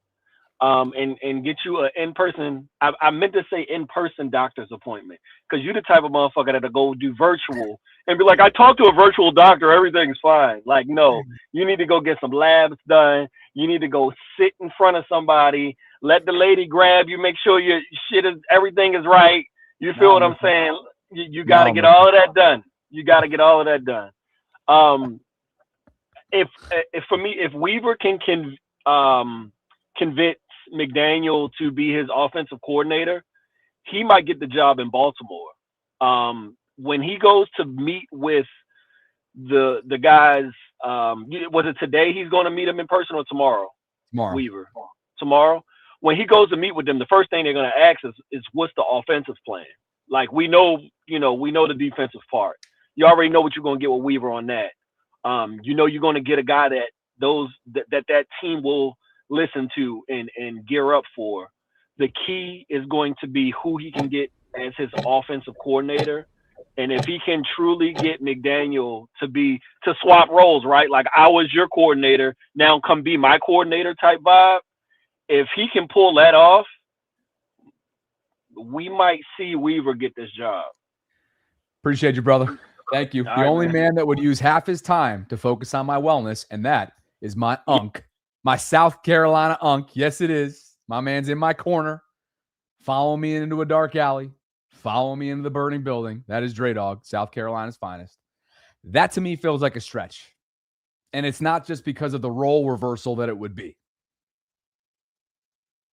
And get you an in-person. I meant to say in-person doctor's appointment, because you're the type of motherfucker that'll go do virtual and be like, I talked to a virtual doctor, everything's fine. Like, no, you need to go get some labs done. You need to go sit in front of somebody, let the lady grab you, make sure your shit is, everything is right. You feel what I'm saying? You got to get all of that done. You got to get all of that done. If for me, if Weaver can convince McDaniel to be his offensive coordinator, he might get the job in Baltimore. When he goes to meet with the guys, was it today he's going to meet them in person or tomorrow? Tomorrow. Weaver. Tomorrow. When he goes to meet with them, the first thing they're going to ask is what's the offensive plan? Like, we know the defensive part. You already know what you're going to get with Weaver on that. You're going to get a guy that team will listen to and gear up for. The key is going to be who he can get as his offensive coordinator. And if he can truly get McDaniel to swap roles, right? Like, I was your coordinator, now come be my coordinator type vibe. If he can pull that off, we might see Weaver get this job. Appreciate you, brother. Thank you. All the right, only man. man that would use half his time to focus on my wellness, and that is my unk. My South Carolina unk. Yes, it is. My man's in my corner. Follow me into a dark alley. Follow me into the burning building. That is Dre Dog, South Carolina's finest. That to me feels like a stretch. And it's not just because of the role reversal that it would be.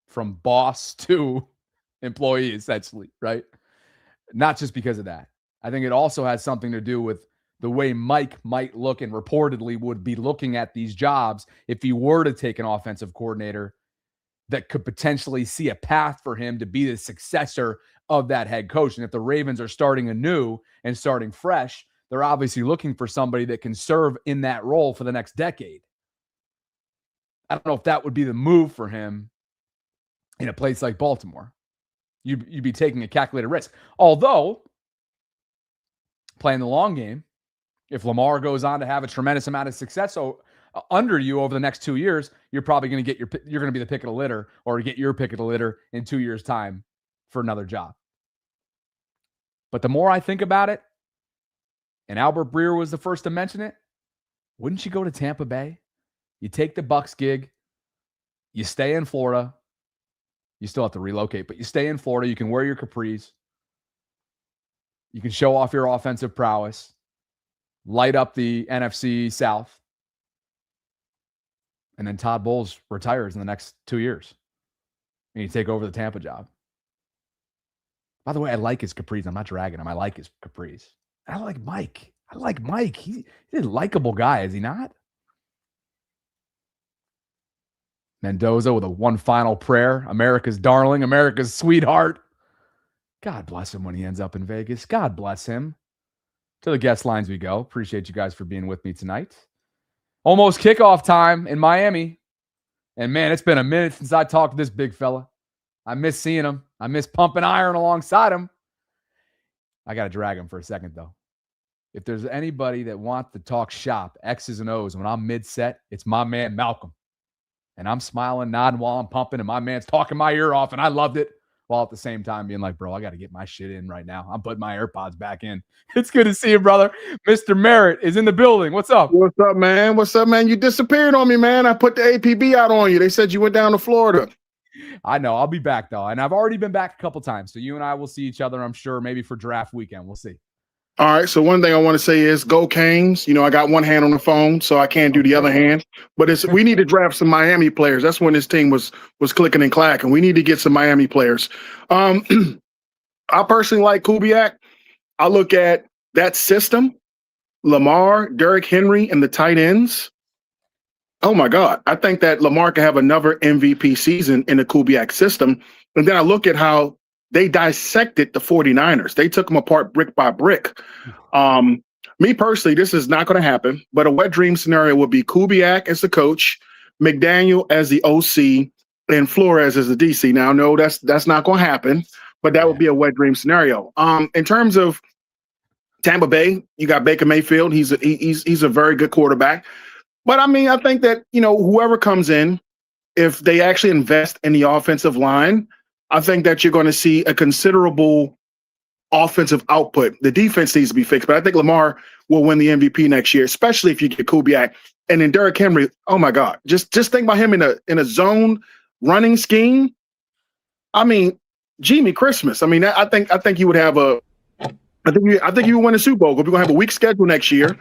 From boss to employee, essentially, right? Not just because of that. I think it also has something to do with the way Mike might look and reportedly would be looking at these jobs if he were to take an offensive coordinator that could potentially see a path for him to be the successor of that head coach. And if the Ravens are starting anew and starting fresh, they're obviously looking for somebody that can serve in that role for the next decade. I don't know if that would be the move for him in a place like Baltimore. You'd be taking a calculated risk. Although, playing the long game, if Lamar goes on to have a tremendous amount of success under you over the next 2 years, you're probably going to get you're going to be the pick of the litter, or get your pick of the litter in 2 years' time for another job. But the more I think about it, and Albert Breer was the first to mention it, wouldn't you go to Tampa Bay? You take the Bucs gig, you stay in Florida. You still have to relocate, but you stay in Florida. You can wear your capris. You can show off your offensive prowess. Light up the NFC South. And then Todd Bowles retires in the next 2 years. And you take over the Tampa job. By the way, I like his capris. I'm not dragging him. I like his capris. I like Mike. He's a likable guy, is he not? Mendoza with a one final prayer. America's darling, America's sweetheart. God bless him when he ends up in Vegas. God bless him. To the guest lines we go. Appreciate you guys for being with me tonight. Almost kickoff time in Miami. And man, it's been a minute since I talked to this big fella. I miss seeing him. I miss pumping iron alongside him. I got to drag him for a second, though. If there's anybody that wants to talk shop, X's and O's, when I'm mid-set, it's my man Malcolm. And I'm smiling, nodding while I'm pumping, and my man's talking my ear off, and I loved it. while at the same time being like, bro, I got to get my shit in right now. I'm putting my AirPods back in. It's good to see you, brother. Mr. Merritt is in the building. What's up? What's up, man? What's up, man? You disappeared on me, man. I put the APB out on you. They said you went down to Florida. I know. I'll be back, though. And I've already been back a couple times. So you and I will see each other, I'm sure, maybe for draft weekend. We'll see. All right. So one thing I want to say is go Canes. You know, I got one hand on the phone, so I can't do the other hand. But we need to draft some Miami players. That's when this team was clicking and clacking. We need to get some Miami players. I personally like Kubiak. I look at that system, Lamar, Derrick Henry, and the tight ends. Oh, my God. I think that Lamar can have another MVP season in the Kubiak system. And then I look at how they dissected the 49ers. They took them apart brick by brick. Me personally, this is not going to happen, but a wet dream scenario would be Kubiak as the coach, McDaniel as the OC, and Flores as the DC. Now, no, that's not going to happen, but that would be a wet dream scenario. In terms of Tampa Bay, you got Baker Mayfield. He's a very good quarterback. But, I mean, I think that, you know, whoever comes in, if they actually invest in the offensive line, I think that you're going to see a considerable offensive output. The defense needs to be fixed, but I think Lamar will win the MVP next year, especially if you get Kubiak. And then Derrick Henry, oh my God, just think about him in a zone running scheme. I mean, Jimmy Christmas. I mean, I think you would have I think you would win a Super Bowl. We're going to have a weak schedule next year,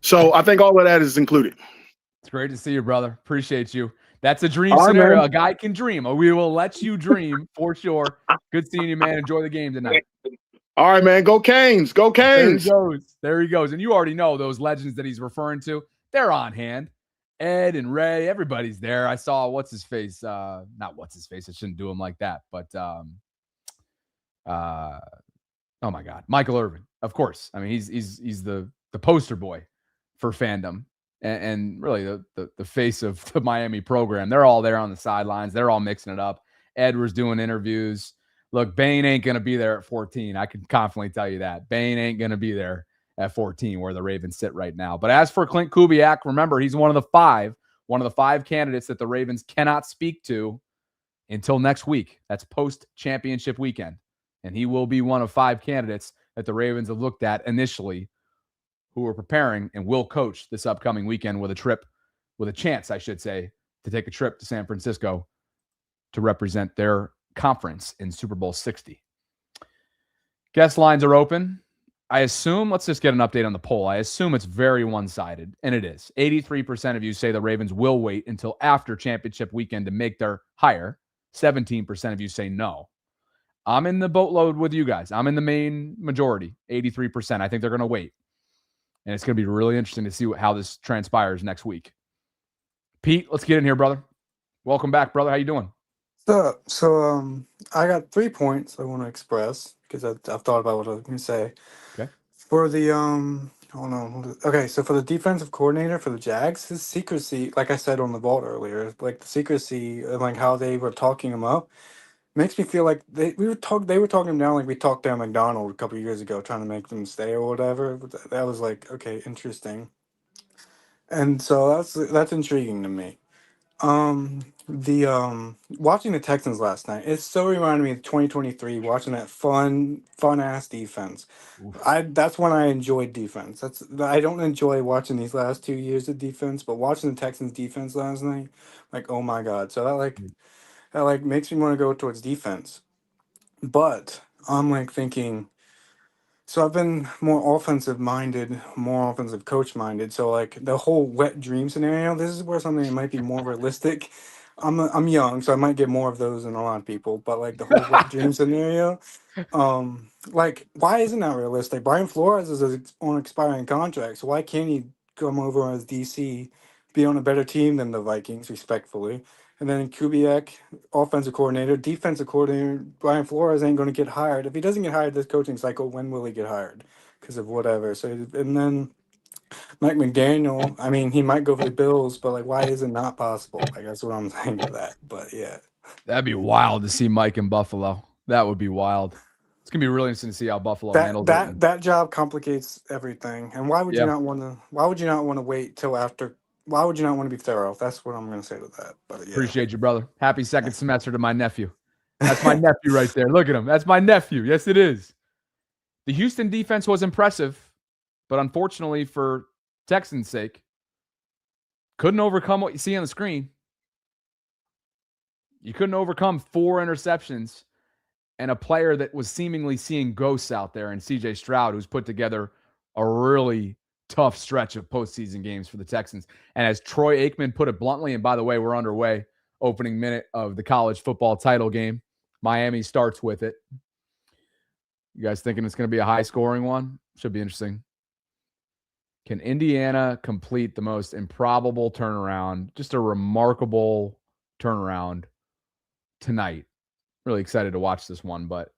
so I think all of that is included. It's great to see you, brother. Appreciate you. That's a dream scenario. A guy can dream. We will let you dream for sure. Good seeing you, man. Enjoy the game tonight. All right, man. Go Canes. Go Canes. There he goes. And you already know those legends that he's referring to. They're on hand. Ed and Ray, everybody's there. I saw what's his face. Not what's his face. I shouldn't do him like that. But oh my God, Michael Irvin. Of course. I mean, he's the poster boy for fandom. And really the face of the Miami program. They're all there on the sidelines. They're all mixing it up. Edwards doing interviews. Look, Bain ain't going to be there at 14. I can confidently tell you that. Bain ain't going to be there at 14 where the Ravens sit right now. But as for Clint Kubiak, remember, he's one of the five candidates that the Ravens cannot speak to until next week. That's post-championship weekend. And he will be one of 5 candidates that the Ravens have looked at initially who are preparing and will coach this upcoming weekend with a chance, I should say, to take a trip to San Francisco to represent their conference in Super Bowl 60. Guest lines are open. I assume, let's just get an update on the poll. I assume it's very one-sided, and it is. 83% of you say the Ravens will wait until after championship weekend to make their hire. 17% of you say no. I'm in the boatload with you guys. I'm in the main majority, 83%. I think they're going to wait. And it's going to be really interesting to see how this transpires next week. Pete, let's get in here, brother. Welcome back, brother. How you doing? So I got 3 points I want to express because I've thought about what I was going to say. Okay. For the Okay, so for the defensive coordinator for the Jags, his secrecy, like I said on the vault earlier, like the secrecy and like how they were talking him up, makes me feel like they were talking him down like we talked down McDonald a couple of years ago, trying to make them stay or whatever. But that was like, okay, interesting. And so that's intriguing to me. Watching the Texans last night, it so reminded me of 2023, watching that fun ass defense. That's when I enjoyed defense. I don't enjoy watching these last 2 years of defense, but watching the Texans defense last night, like, oh my God. So that makes me want to go towards defense. But I'm like thinking, so I've been more offensive minded, more offensive coach minded. So like the whole wet dream scenario, this is where something might be more realistic. I'm young, so I might get more of those than a lot of people. But like the whole wet dream scenario, like why isn't that realistic? Brian Flores is on expiring contract, so why can't he come over as DC, be on a better team than the Vikings, respectfully? And then Kubiak, offensive coordinator, defensive coordinator, Brian Flores ain't going to get hired. If he doesn't get hired this coaching cycle, when will he get hired? Because of whatever. So, and then Mike McDaniel, I mean, he might go for the Bills, but like, why is it not possible? Like, that's what I'm saying to that. But yeah. That'd be wild to see Mike in Buffalo. That would be wild. It's going to be really interesting to see how Buffalo handles it. That job complicates everything. And why would you not want to wait till after? Why would you not want to be thorough? That's what I'm going to say to that. But yeah. Appreciate you, brother. Happy second semester to my nephew. That's my nephew right there. Look at him. That's my nephew. Yes, it is. The Houston defense was impressive, but unfortunately for Texans' sake, couldn't overcome what you see on the screen. You couldn't overcome 4 interceptions and a player that was seemingly seeing ghosts out there in C.J. Stroud, who's put together a really tough stretch of postseason games for the Texans. And as Troy Aikman put it bluntly, and by the way, we're underway, opening minute of the college football title game. Miami starts with it. You guys thinking it's going to be a high-scoring one? Should be interesting. Can Indiana complete the most improbable turnaround, just a remarkable turnaround tonight? Really excited to watch this one, but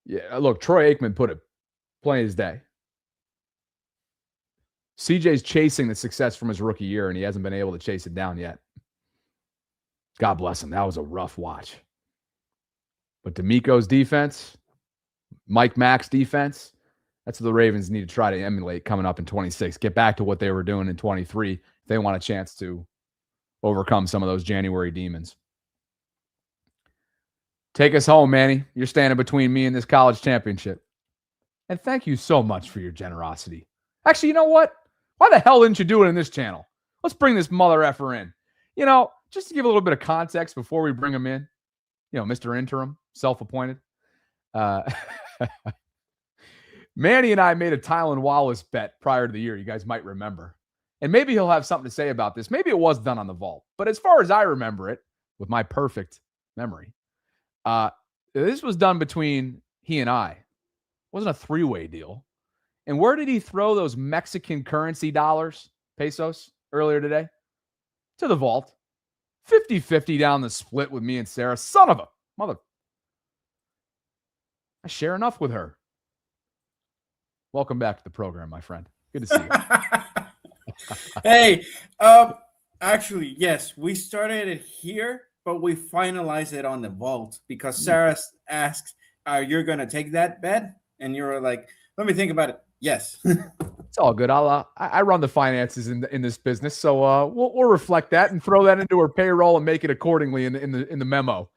yeah, look, Troy Aikman put it plain as day. CJ's chasing the success from his rookie year, and he hasn't been able to chase it down yet. God bless him. That was a rough watch. But D'Amico's defense, Mike Mack's defense, that's what the Ravens need to try to emulate coming up in 26. Get back to what they were doing in 23 if they want a chance to overcome some of those January demons. Take us home, Manny. You're standing between me and this college championship. And thank you so much for your generosity. Actually, you know what? Why the hell didn't you do it in this channel? Let's bring this mother effer in. You know, just to give a little bit of context before we bring him in, you know, Mr. Interim, self-appointed. Manny and I made a Tylan Wallace bet prior to the year. You guys might remember. And maybe he'll have something to say about this. Maybe it was done on the vault. But as far as I remember it, with my perfect memory, this was done between he and I. It wasn't a three-way deal. And where did he throw those Mexican currency dollars, pesos, earlier today? To the vault. 50-50 down the split with me and Sarah. Son of a mother. I share enough with her. Welcome back to the program, my friend. Good to see you. Hey, actually, yes, we started it here, but we finalized it on the vault because Sarah asked, "You're going to take that bet?" And you were like, "Let me think about it." Yes. It's all good. I run the finances in this business, so we'll reflect that and throw that into her payroll and make it accordingly in the memo.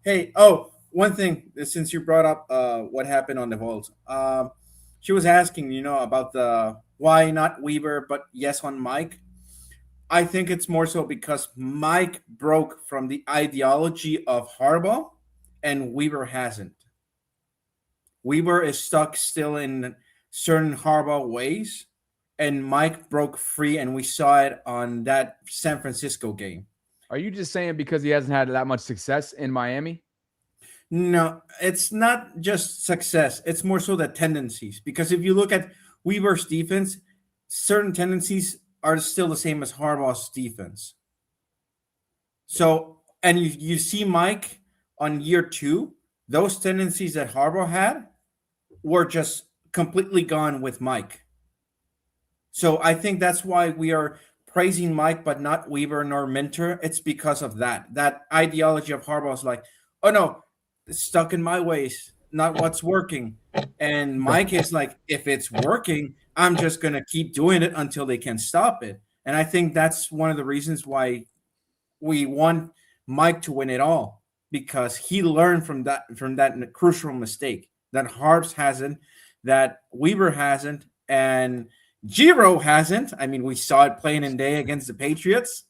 Hey, one thing, since you brought up what happened on the vault, she was asking, about the why not Weaver, but yes on Mike. I think it's more so because Mike broke from the ideology of Harbaugh, and Weaver hasn't. Weaver is stuck still in certain Harbaugh ways, and Mike broke free, and we saw it on that San Francisco game. Are you just saying because he hasn't had that much success in Miami? No, it's not just success. It's more so the tendencies. Because if you look at Weaver's defense, certain tendencies are still the same as Harbaugh's defense. So, and you see Mike on year 2, those tendencies that Harbaugh had were just completely gone with Mike. So I think that's why we are praising Mike, but not Weaver nor Minter. It's because of that ideology of Harbaugh is like, oh no, it's stuck in my ways, not what's working. And Mike is like, if it's working, I'm just going to keep doing it until they can stop it. And I think that's one of the reasons why we want Mike to win it all, because he learned from that crucial mistake that Harbs hasn't, that Weaver hasn't, and Giro hasn't. I mean, we saw it playing in day against the Patriots.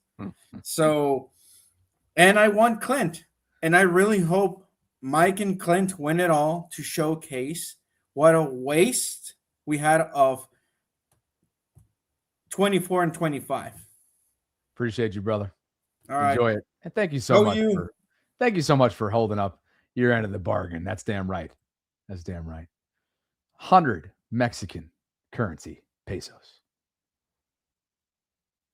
So, and I want Clint, and I really hope Mike and Clint win it all to showcase what a waste we had of 24 and 25. Appreciate you, brother. All right. Enjoy it. And thank you so much for holding up your end of the bargain. That's damn right. That's damn right. 100 Mexican currency pesos.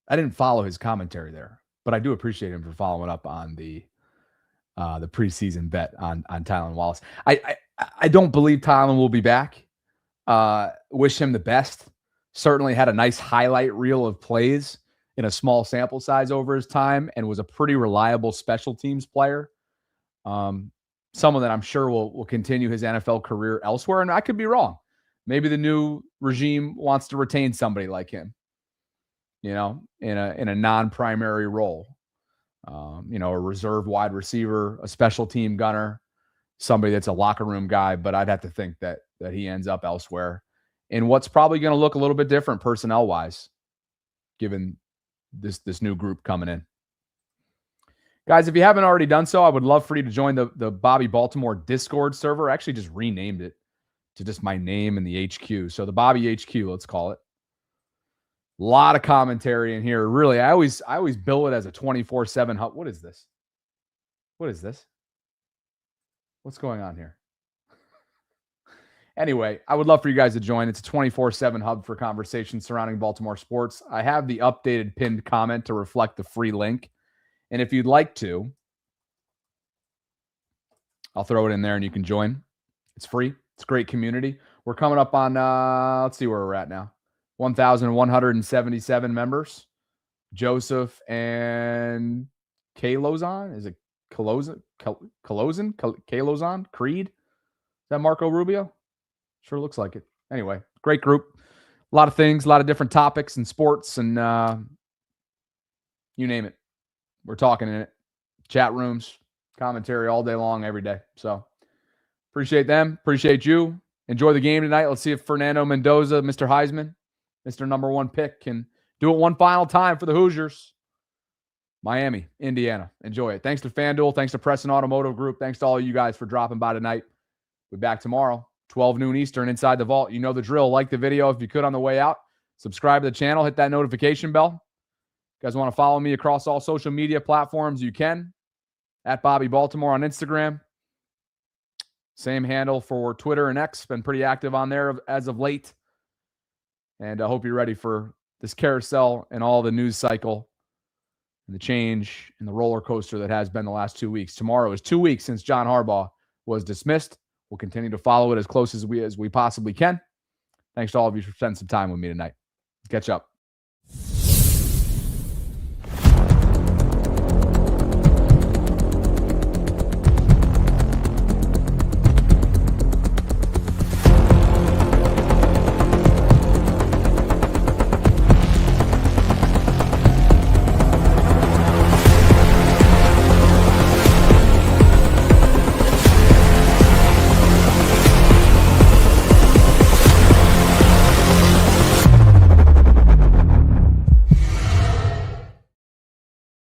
I didn't follow his commentary there, but I do appreciate him for following up on the preseason bet on Tylan Wallace. I don't believe Tylan will be back. Wish him the best. Certainly had a nice highlight reel of plays in a small sample size over his time and was a pretty reliable special teams player. Someone that I'm sure will continue his NFL career elsewhere. And I could be wrong. Maybe the new regime wants to retain somebody like him, in a non-primary role. A reserve wide receiver, a special team gunner, somebody that's a locker room guy, but I'd have to think that he ends up elsewhere in what's probably going to look a little bit different personnel-wise, given this new group coming in. Guys, if you haven't already done so, I would love for you to join the Bobby Baltimore Discord server. I actually just renamed it to just my name and the HQ. So the Bobby HQ, let's call it. A lot of commentary in here. Really, I always bill it as a 24/7 hub. What is this? What is this? What's going on here? Anyway, I would love for you guys to join. It's a 24/7 hub for conversations surrounding Baltimore sports. I have the updated pinned comment to reflect the free link. And if you'd like to, I'll throw it in there and you can join. It's free. It's a great community. We're coming up on, let's see where we're at now. 1,177 members. Joseph and Kalozan. Is it Kalozan? Creed? Is that Marco Rubio? Sure looks like it. Anyway, great group. A lot of things, a lot of different topics and sports and you name it. We're talking in it. Chat rooms, commentary all day long, every day. So appreciate them. Appreciate you. Enjoy the game tonight. Let's see if Fernando Mendoza, Mr. Heisman, Mr. Number 1 pick, can do it one final time for the Hoosiers. Miami, Indiana. Enjoy it. Thanks to FanDuel. Thanks to Preston Automotive Group. Thanks to all of you guys for dropping by tonight. We'll be back tomorrow, 12 noon Eastern, inside the vault. You know the drill. Like the video if you could on the way out. Subscribe to the channel. Hit that notification bell. You guys want to follow me across all social media platforms, you can. At Bobby Baltimore on Instagram. Same handle for Twitter and X. Been pretty active on there as of late. And I hope you're ready for this carousel and all the news cycle and the change and the roller coaster that has been the last 2 weeks. Tomorrow is 2 weeks since John Harbaugh was dismissed. We'll continue to follow it as close as we possibly can. Thanks to all of you for spending some time with me tonight. Let's catch up.